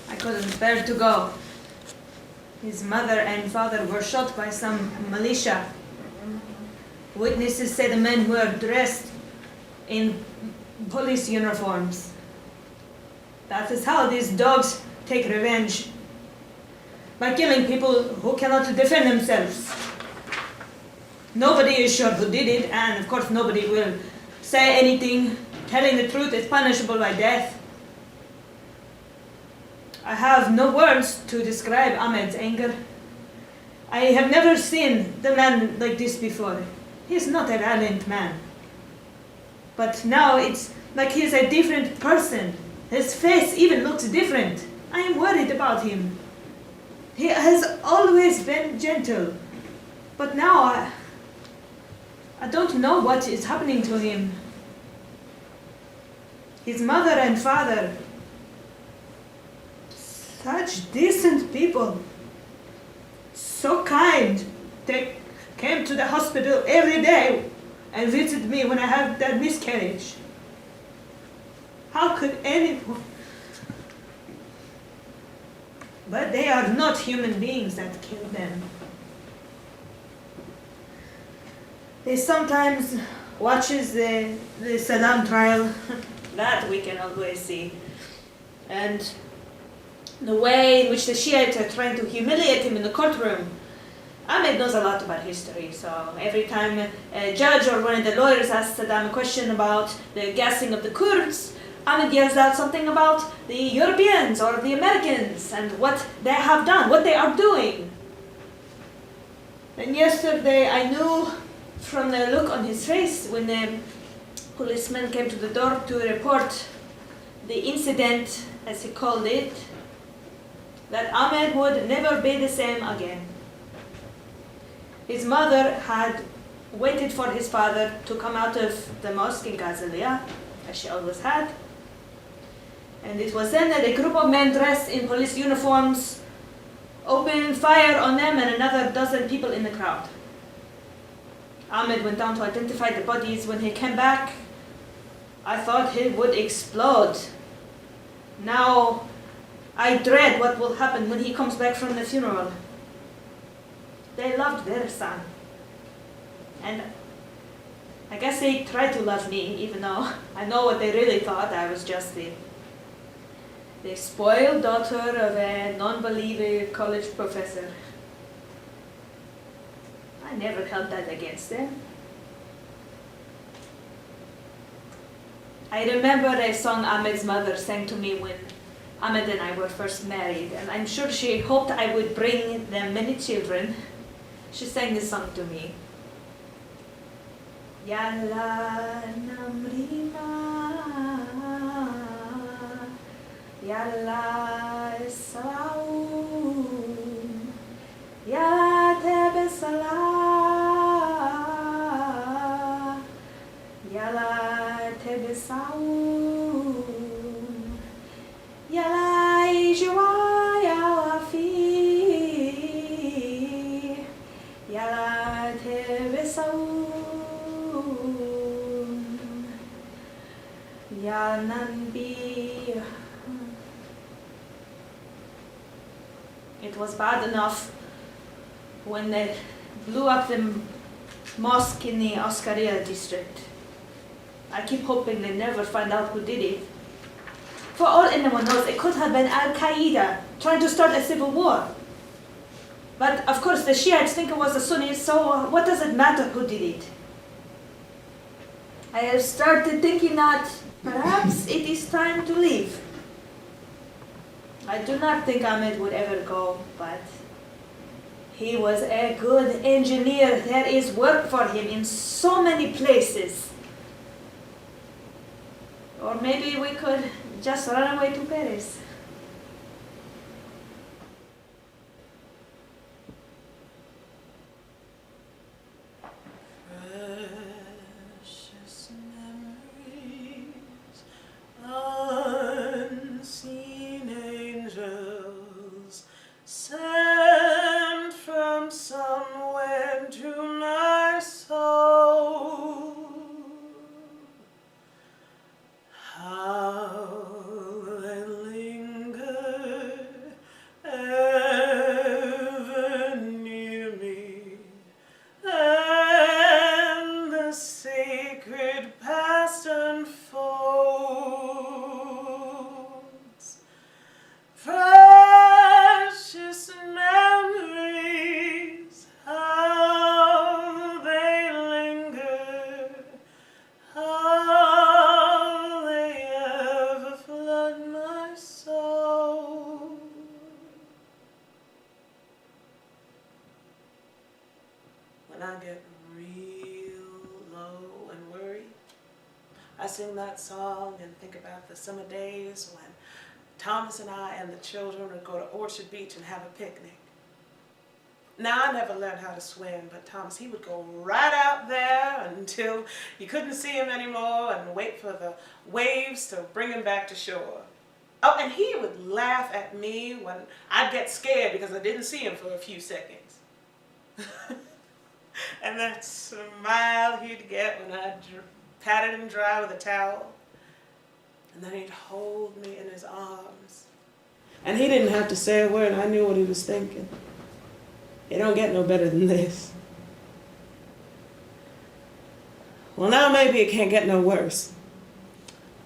I couldn't bear to go. His mother and father were shot by some militia. Witnesses say the men were dressed in police uniforms. That is how these dogs take revenge. By killing people who cannot defend themselves. Nobody is sure who did it, and of course nobody will say anything. Telling the truth is punishable by death. I have no words to describe Ahmed's anger. I have never seen the man like this before. He is not a violent man. But now it's like he is a different person. His face even looks different. I am worried about him. He has always been gentle, but now I don't know what is happening to him. His mother and father, such decent people, so kind. They came to the hospital every day and visited me when I had that miscarriage. How could anyone? But they are not human beings that kill them. They sometimes watches the Saddam trial. That we can always see. And the way in which the Shiites are trying to humiliate him in the courtroom. Ahmed knows a lot about history, so every time a judge or one of the lawyers asks Saddam a question about the gassing of the Kurds, Ahmed yells out something about the Europeans or the Americans and what they have done, what they are doing. And yesterday I knew from the look on his face when the policeman came to the door to report the incident, as he called it, that Ahmed would never be the same again. His mother had waited for his father to come out of the mosque in Gazalia, as she always had. And it was then that a group of men dressed in police uniforms opened fire on them and another dozen people in the crowd. Ahmed went down to identify the bodies. When he came back, I thought he would explode. Now, I dread what will happen when he comes back from the funeral. They loved their son. And I guess they tried to love me, even though I know what they really thought. I was just the spoiled daughter of a non-believer college professor. I never held that against them. I remember a song Ahmed's mother sang to me when Ahmed and I were first married, and I'm sure she hoped I would bring them many children. She sang this song to me. Yalla namrima, yalla salaam, yalla tebe salam, yalla tebe saum, yalla ijwa yalla fi, yalla tebe saum. It was bad enough when they blew up the mosque in the Oscaria district. I keep hoping they never find out who did it. For all anyone knows, it could have been Al-Qaeda trying to start a civil war. But of course the Shiites think it was the Sunnis, so what does it matter who did it? I have started thinking that perhaps it is time to leave. I do not think Ahmed would ever go, but he was a good engineer. There is work for him in so many places. Or maybe we could just run away to Paris. Precious memories, unseen angels, sent from somewhere to my soul. How they linger ever near me, and the sacred past unfolds. Precious memories, how they linger, how they ever flood my soul. When I get real low and worried, I sing that song and think about the summer days when Thomas and I and the children would go to Orchard Beach and have a picnic. Now, I never learned how to swim, but Thomas, he would go right out there until you couldn't see him anymore and wait for the waves to bring him back to shore. Oh, and he would laugh at me when I'd get scared because I didn't see him for a few seconds. And that smile he'd get when I patted him dry with a towel. And then he'd hold me in his arms. And he didn't have to say a word. I knew what he was thinking. It don't get no better than this. Well, now maybe it can't get no worse.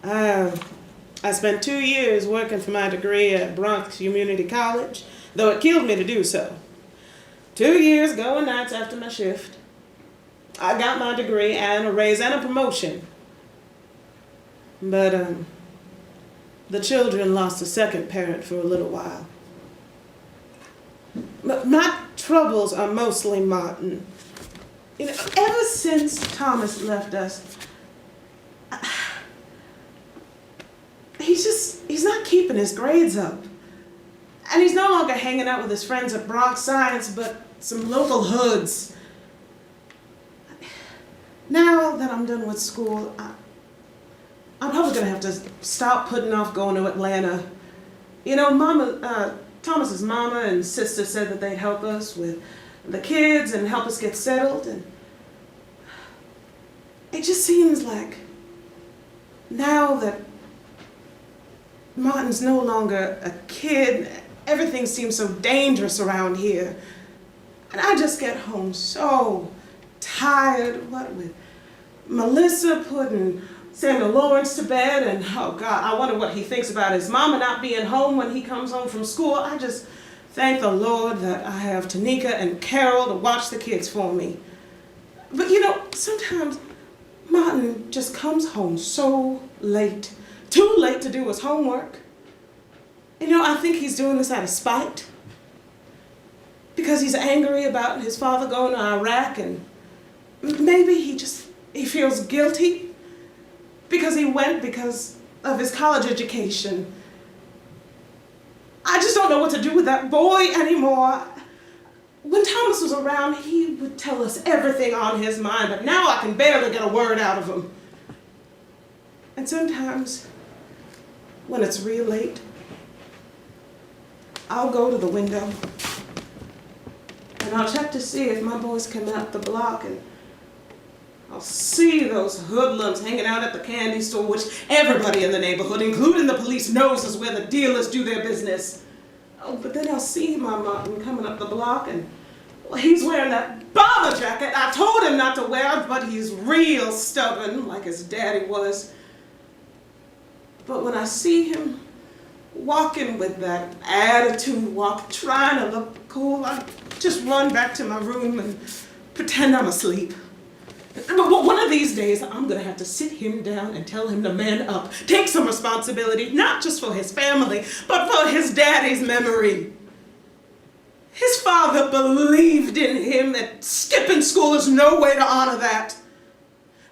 I spent 2 years working for my degree at Bronx Community College, though it killed me to do so. 2 years going nights after my shift. I got my degree and a raise and a promotion. But the children lost a second parent for a little while. But my troubles are mostly Martin. You know, ever since Thomas left us, he's not keeping his grades up. And he's no longer hanging out with his friends at Bronx Science, but some local hoods. Now that I'm done with school, I'm probably gonna have to stop putting off going to Atlanta. You know, Thomas's mama and sister said that they'd help us with the kids and help us get settled, and it just seems like now that Martin's no longer a kid, everything seems so dangerous around here. And I just get home so tired, what with Melissa putting Samuel Lawrence to bed, and oh God, I wonder what he thinks about his mama not being home when he comes home from school. I just Thank the Lord that I have Tanika and Carol to watch the kids for me. But you know, sometimes Martin just comes home so late. Too late to do his homework. And you know, I think he's doing this out of spite. Because he's angry about his father going to Iraq, and maybe he feels guilty because he went because of his college education. I just don't know what to do with that boy anymore. When Thomas was around, he would tell us everything on his mind, but now I can barely get a word out of him. And sometimes, when it's real late, I'll go to the window and I'll check to see if my boys come out the block, and I'll see those hoodlums hanging out at the candy store, which everybody in the neighborhood, including the police, knows is where the dealers do their business. Oh, but then I'll see my Martin coming up the block, and well, he's wearing that bomber jacket I told him not to wear, but he's real stubborn, like his daddy was. But when I see him walking with that attitude walk, trying to look cool, I just run back to my room and pretend I'm asleep. But one of these days, I'm gonna have to sit him down and tell him to man up, take some responsibility, not just for his family, but for his daddy's memory. His father believed in him, that skipping school is no way to honor that.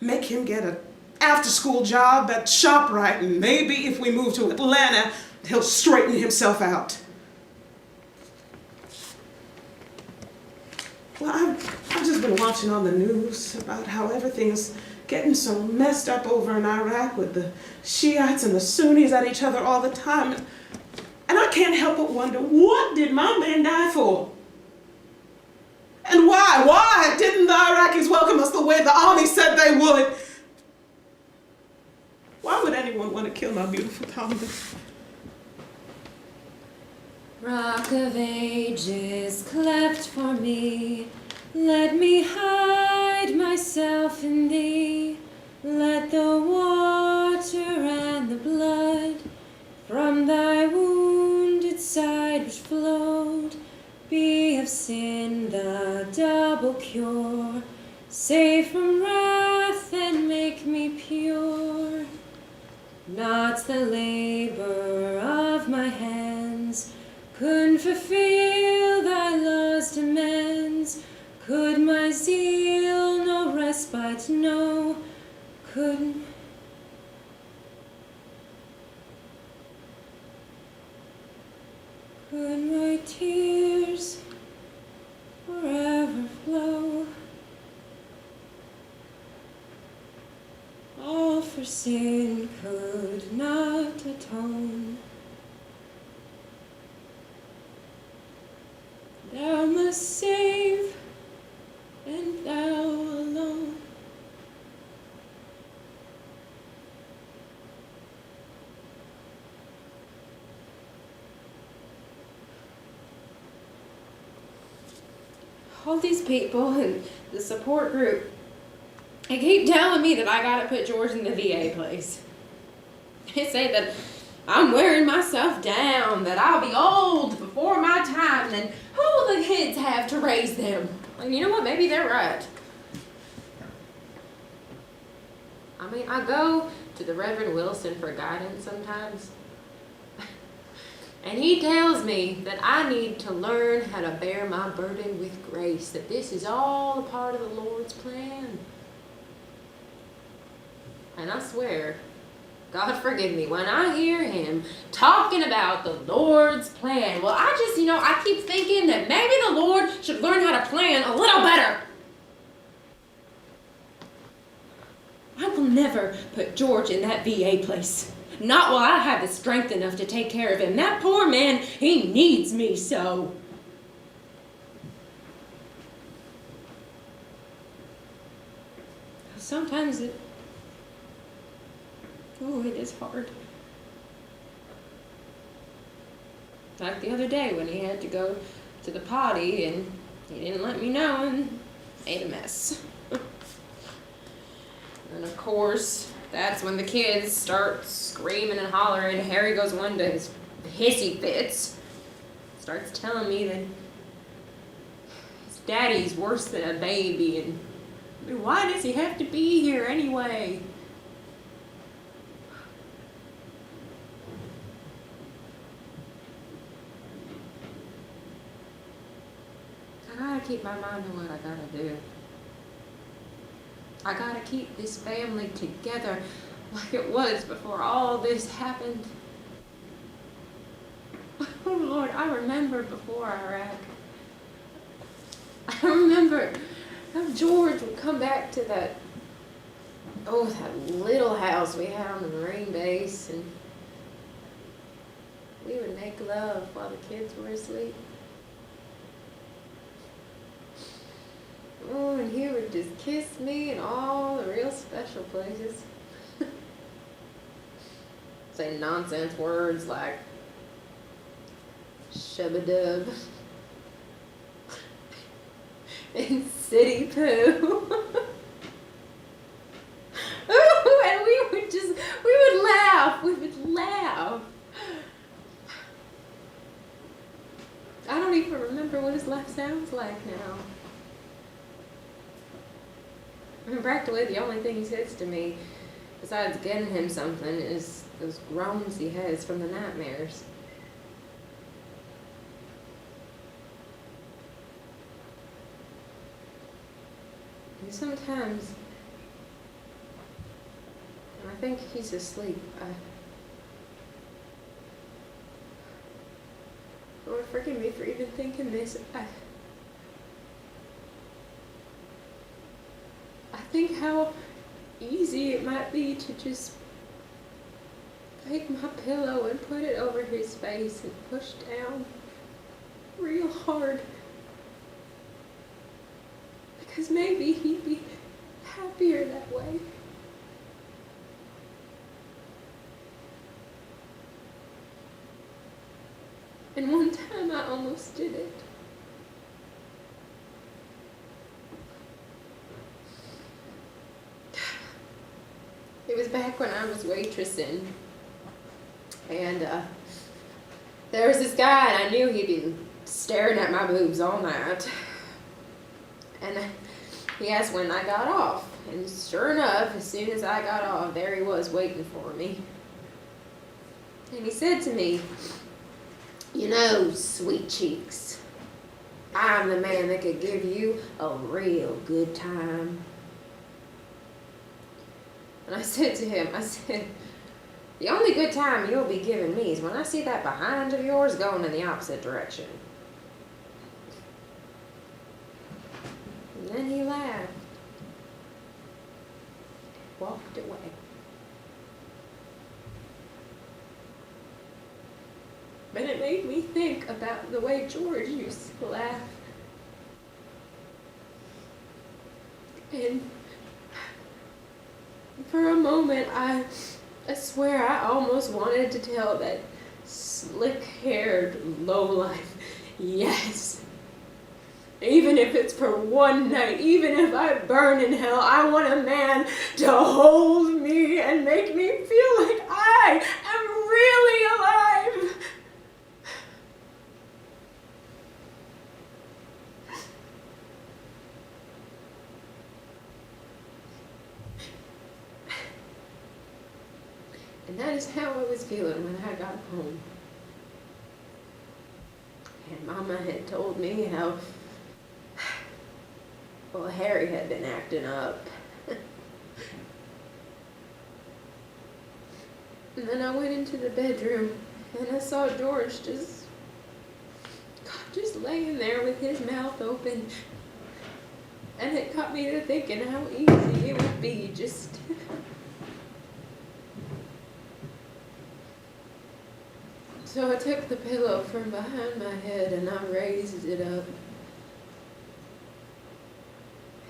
Make him get an after-school job at ShopRite, and maybe if we move to Atlanta, he'll straighten himself out. Well, I've just been watching on the news about how everything's getting so messed up over in Iraq with the Shiites and the Sunnis at each other all the time. And I can't help but wonder, what did my man die for? And why? Why didn't the Iraqis welcome us the way the army said they would? Why would anyone want to kill my beautiful Thomas? Rock of ages, cleft for me, let me hide myself in thee. Let the water and the blood from thy wounded side which flowed be of sin the double cure. Save from wrath and make me pure. Not the labor of my hands could fulfill thy law's demands. Could my zeal no respite know? Could my tears forever flow? All for sin could not atone. Thou must save, and thou alone. All these people in the support group, they keep telling me that I gotta put George in the VA place. They say that I'm wearing myself down, that I'll be old before my time, and who will the kids have to raise them? And you know what? Maybe they're right. I mean, I go to the Reverend Wilson for guidance sometimes. And he tells me that I need to learn how to bear my burden with grace, that this is all a part of the Lord's plan. And I swear, God forgive me, when I hear him talking about the Lord's plan, well, I keep thinking that maybe the Lord should learn how to plan a little better. I will never put George in that VA place. Not while I have the strength enough to take care of him. That poor man, he needs me so. Sometimes it is hard. Like the other day when he had to go to the potty and he didn't let me know and made a mess. And of course, that's when the kids start screaming and hollering. Harry goes one to his hissy fits. starts telling me that his daddy's worse than a baby, and why does he have to be here anyway? I gotta keep my mind on what I gotta do. I gotta keep this family together like it was before all this happened. Oh Lord, I remember before Iraq. I remember how George would come back to that little house we had on the Marine base, and we would make love while the kids were asleep. Oh, and he would just kiss me in all the real special places. Say nonsense words like shubba-dub and city poo. Ooh, and we would laugh. I don't even remember what his laugh sounds like now. Practically the only thing he says to me, besides getting him something, is those groans he has from the nightmares. And sometimes, when I think he's asleep, Lord, forgive me for even thinking this. I think how easy it might be to just take my pillow and put it over his face and push down real hard. Because maybe he'd be happier that way. And one time I almost did it. It was back when I was waitressing, and there was this guy, and I knew he'd been staring at my boobs all night. And he asked when I got off, and sure enough, as soon as I got off, there he was waiting for me. And he said to me, "You know, sweet cheeks, I'm the man that could give you a real good time." And I said to him, "The only good time you'll be giving me is when I see that behind of yours going in the opposite direction." And then he laughed, walked away. But it made me think about the way George used to laugh. And for a moment, I swear I almost wanted to tell that slick-haired lowlife, yes. Even if it's for one night, even if I burn in hell, I want a man to hold me and make me feel like I am really alive. And that is how I was feeling when I got home. And Mama had told me how, well, Harry had been acting up. And then I went into the bedroom and I saw George just laying there with his mouth open. And it got me to thinking how easy it would be just So I took the pillow from behind my head and I raised it up.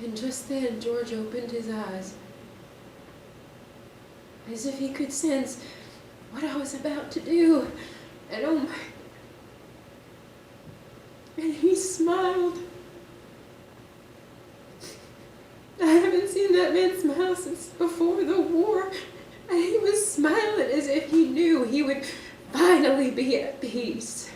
And just then, George opened his eyes, as if he could sense what I was about to do. And oh my... And he smiled. I haven't seen that man smile since before the war. And he was smiling as if he knew he would finally be at peace.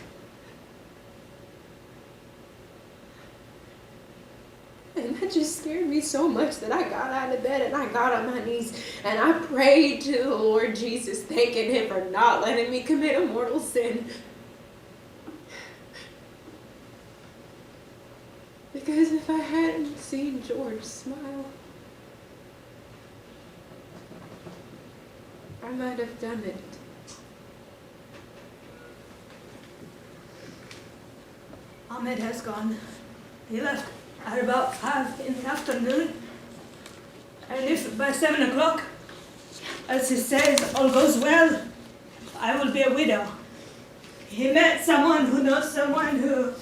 And that just scared me so much that I got out of bed and I got on my knees and I prayed to the Lord Jesus, thanking him for not letting me commit a mortal sin. Because if I hadn't seen George smile, I might have done it. Ahmed has gone. He left at about 5 in the afternoon. And if by 7 o'clock, as he says, all goes well, I will be a widow. He met someone who knows someone who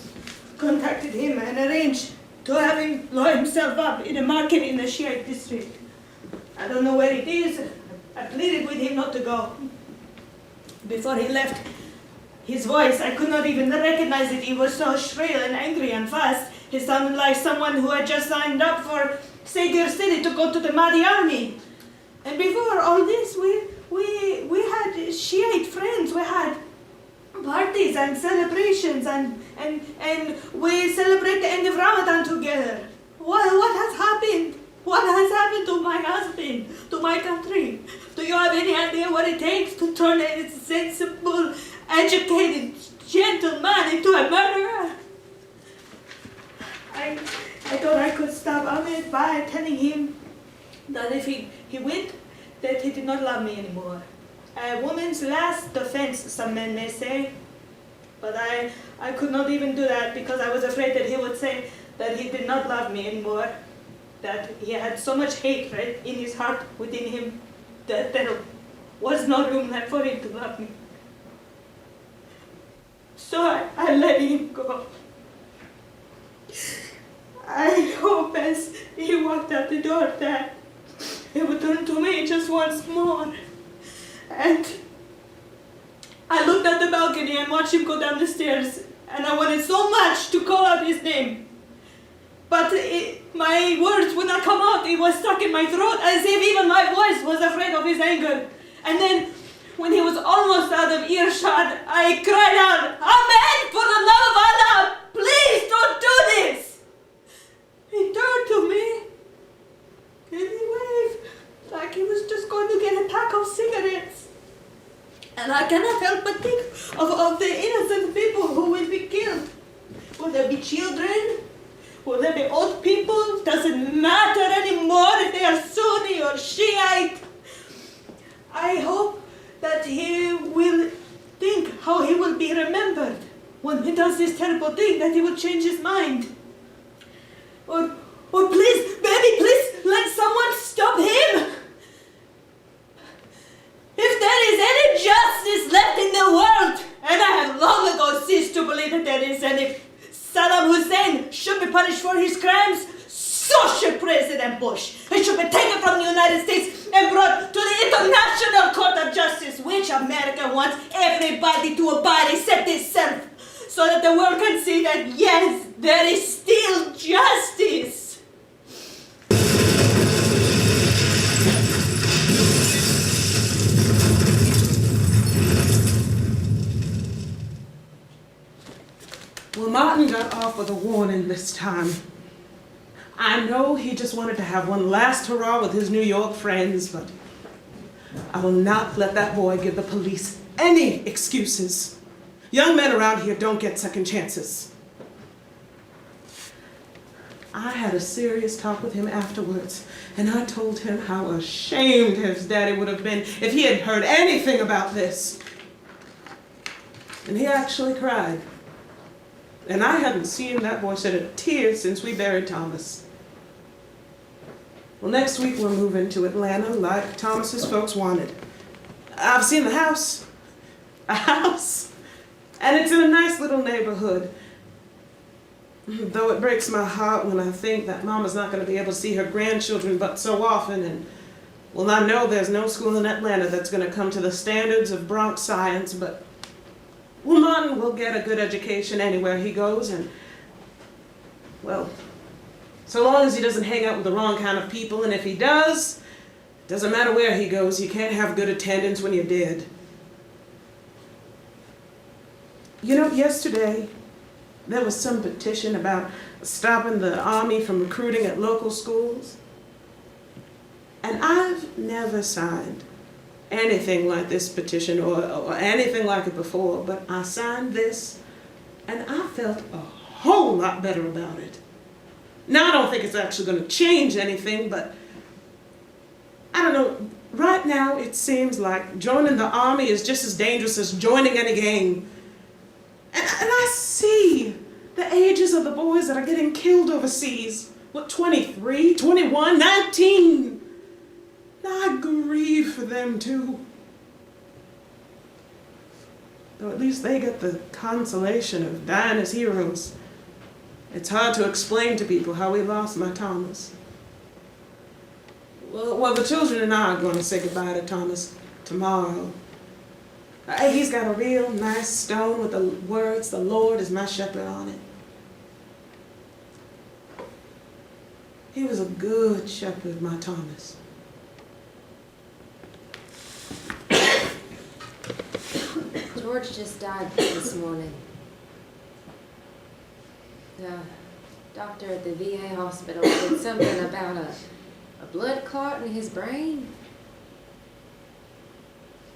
contacted him and arranged to have him lock himself up in a market in the Shiite district. I don't know where it is. I pleaded with him not to go. Before he left, his voice, I could not even recognize it. He was so shrill and angry and fast. He sounded like someone who had just signed up for Sagar City to go to the Mahdi army. And before all this, we had Shiite friends. We had parties and celebrations, and we celebrate the end of Ramadan together. What has happened? What has happened to my husband, to my country? Do you have any idea what it takes to turn a sensible, educated, gentle man into a murderer? I thought I could stop Ahmed by telling him that if he went, that he did not love me anymore. A woman's last defense, some men may say. But I could not even do that because I was afraid that he would say that he did not love me anymore, that he had so much hatred in his heart within him that there was no room left for him to love me. So I let him go. I hope as he walked out the door that he would turn to me just once more. And I looked at the balcony and watched him go down the stairs, and I wanted so much to call out his name. But my words would not come out. It was stuck in my throat as if even my voice was afraid of his anger. And then, when he was almost out of earshot, I cried out, "Amen, for the love of Allah, please don't do this!" He turned to me, and he waved like he was just going to get a pack of cigarettes. And I cannot help but think of the innocent people who will be killed. Will there be children? Will there be old people? Does it matter anymore if they are Sunni or Shiite? I hope that he will think how he will be remembered when he does this terrible thing, that he will change his mind. Or please, baby, please, let someone stop him. If there is any justice left in the world, and I have long ago ceased to believe that there is any, Saddam Hussein should be punished for his crimes, so should President Bush. He should be taken from the United States and brought to the International Court of Justice, which America wants everybody to abide except itself, so that the world can see that, yes, there is still justice. Well, Martin got off with a warning this time. I know he just wanted to have one last hurrah with his New York friends, but I will not let that boy give the police any excuses. Young men around here don't get second chances. I had a serious talk with him afterwards, and I told him how ashamed his daddy would have been if he had heard anything about this. And he actually cried. And I hadn't seen that boy shed a tear since we buried Thomas. Well, next week we're moving to Atlanta like Thomas's folks wanted. I've seen the house. A house. And it's in a nice little neighborhood. Though it breaks my heart when I think that Mama's not going to be able to see her grandchildren but so often. And, well, I know there's no school in Atlanta that's going to come to the standards of Bronx science, but well, Martin will get a good education anywhere he goes, and, well, so long as he doesn't hang out with the wrong kind of people, and if he does, it doesn't matter where he goes, you can't have good attendance when you're dead. You know, yesterday, there was some petition about stopping the army from recruiting at local schools. And I've never signed anything like this petition or anything like it before, but I signed this and I felt a whole lot better about it. Now, I don't think it's actually going to change anything, but I don't know. Right now, it seems like joining the army is just as dangerous as joining any gang. And I see the ages of the boys that are getting killed overseas. What, 23, 21, 19? I grieve for them too. Though at least they get the consolation of dying as heroes. It's hard to explain to people how we lost my Thomas. Well, the children and I are going to say goodbye to Thomas tomorrow. He's got a real nice stone with the words, "The Lord is my shepherd," on it. He was a good shepherd, my Thomas. George just died this morning. The doctor at the VA hospital said something about a blood clot in his brain.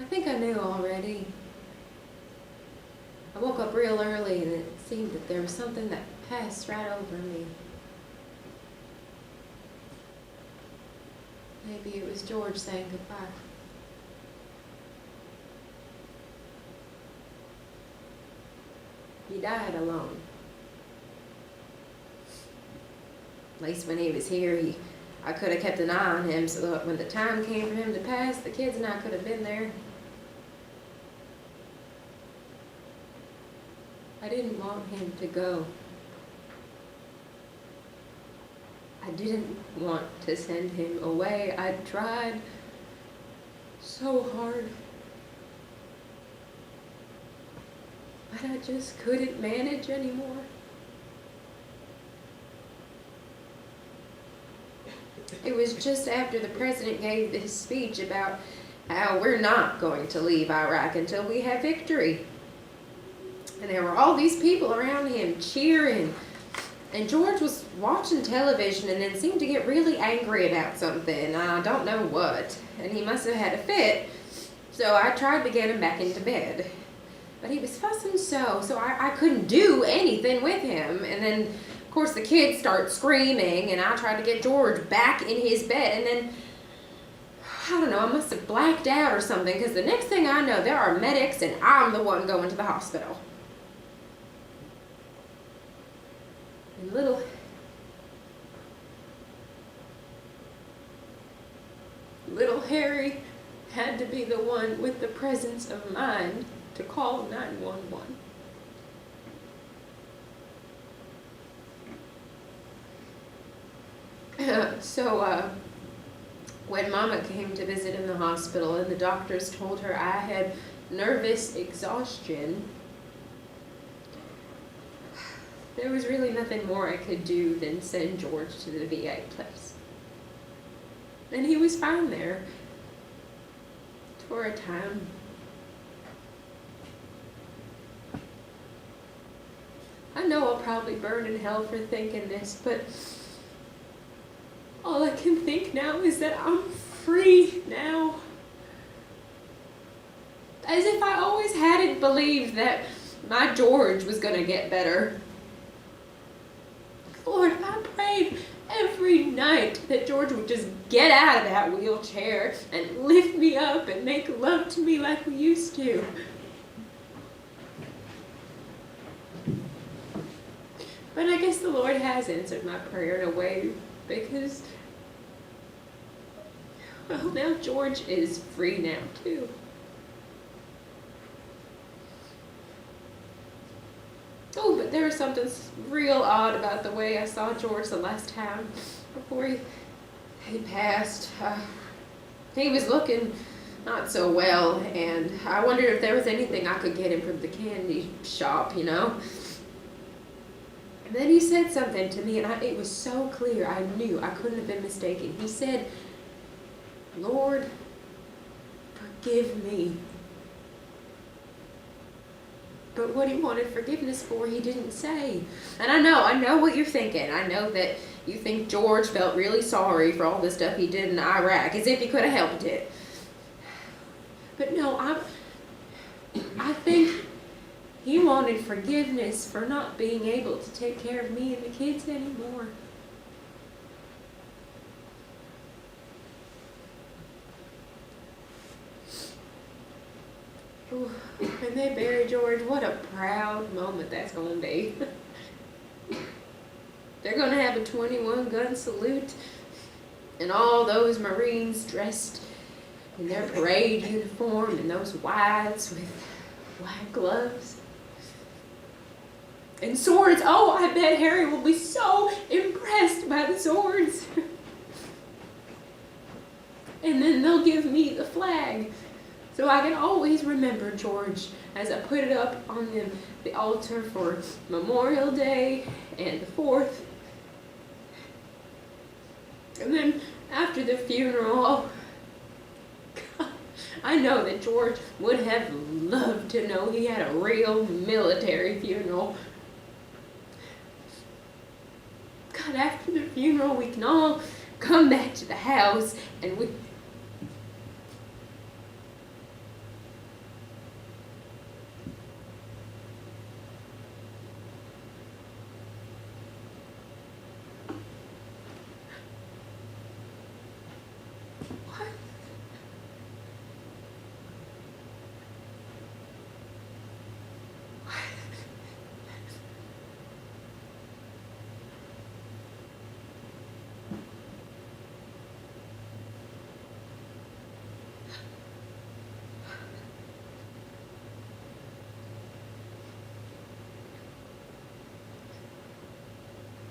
I think I knew already. I woke up real early and it seemed that there was something that passed right over me. Maybe it was George saying goodbye. He died alone. At least when he was here, I could have kept an eye on him so that when the time came for him to pass, the kids and I could have been there. I didn't want him to go. I didn't want to send him away. I tried so hard. But I just couldn't manage anymore. It was just after the president gave his speech about how we're not going to leave Iraq until we have victory. And there were all these people around him cheering. And George was watching television and then seemed to get really angry about something. I don't know what. And he must have had a fit. So I tried to get him back into bed. But he was fussing so I couldn't do anything with him. And then, of course, the kids start screaming, and I tried to get George back in his bed. And then, I don't know, I must have blacked out or something, because the next thing I know, there are medics, and I'm the one going to the hospital. And little Harry had to be the one with the presence of mind to call 911. So when Mama came to visit in the hospital and the doctors told her I had nervous exhaustion, there was really nothing more I could do than send George to the VA place. And he was fine there for a time. I know I'll probably burn in hell for thinking this, but all I can think now is that I'm free now. As if I always hadn't believed that my George was gonna get better. Lord, I prayed every night that George would just get out of that wheelchair and lift me up and make love to me like we used to. But I guess the Lord has answered my prayer in a way, because, well, now George is free now too. Oh, but there was something real odd about the way I saw George the last time before he passed. He was looking not so well, and I wondered if there was anything I could get him from the candy shop, you know. And then he said something to me, and it was so clear. I knew I couldn't have been mistaken. He said, "Lord, forgive me." But what he wanted forgiveness for, he didn't say. And I know what you're thinking. I know that you think George felt really sorry for all the stuff he did in Iraq, as if he could have helped it. But no, I think he wanted forgiveness for not being able to take care of me and the kids anymore. Ooh, when they bury George, what a proud moment that's going to be. They're going to have a 21-gun salute, and all those Marines dressed in their parade uniform and those whites with white gloves. And swords. Oh, I bet Harry will be so impressed by the swords. And then they'll give me the flag, so I can always remember George as I put it up on the altar for Memorial Day and the 4th. And then after the funeral, God, I know that George would have loved to know he had a real military funeral. God, after the funeral, we can all come back to the house and we...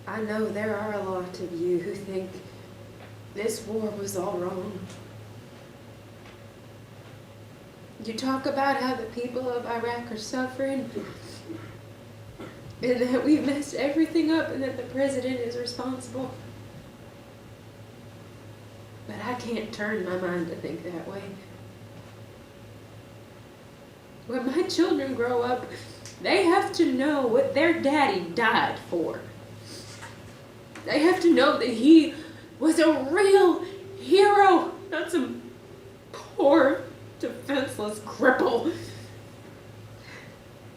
I know there are a lot of you who think this war was all wrong. You talk about how the people of Iraq are suffering, and that we've messed everything up, and that the president is responsible. But I can't turn my mind to think that way. When my children grow up, they have to know what their daddy died for. They have to know that he was a real hero, not some poor, defenseless cripple.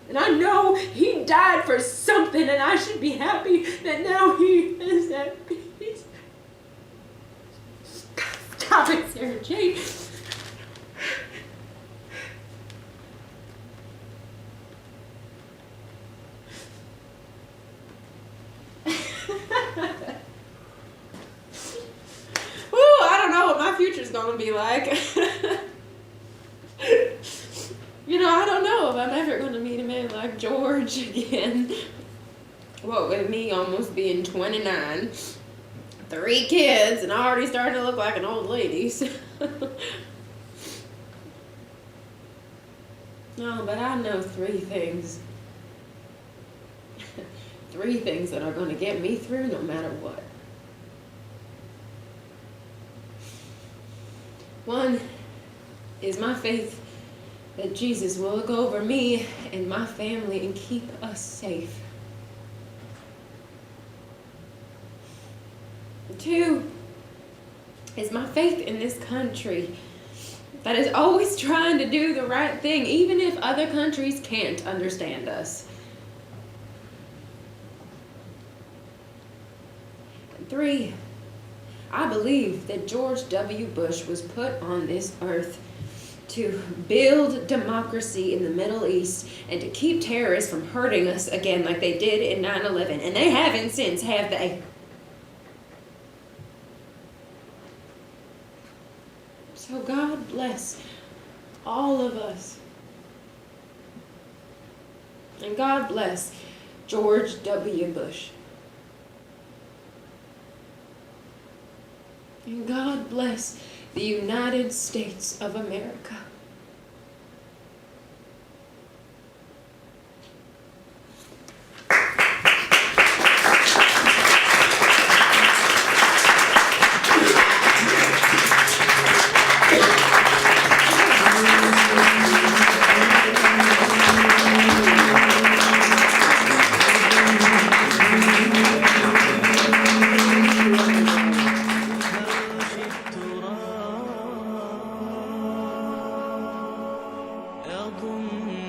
And I know he died for something, and I should be happy that now he is at peace. Stop it, Sarah Jane. Future's gonna be like. You know, I don't know if I'm ever gonna meet a man like George again. What with me almost being 29, 3 kids, and I already starting to look like an old lady. No, but I know 3 things. 3 things that are gonna get me through no matter what. One is my faith that Jesus will look over me and my family and keep us safe. 2 is my faith in this country that is always trying to do the right thing, even if other countries can't understand us. And 3, I believe that George W. Bush was put on this earth to build democracy in the Middle East and to keep terrorists from hurting us again like they did in 9/11. And they haven't since, have they? So God bless all of us. And God bless George W. Bush. And God bless the United States of America. أظن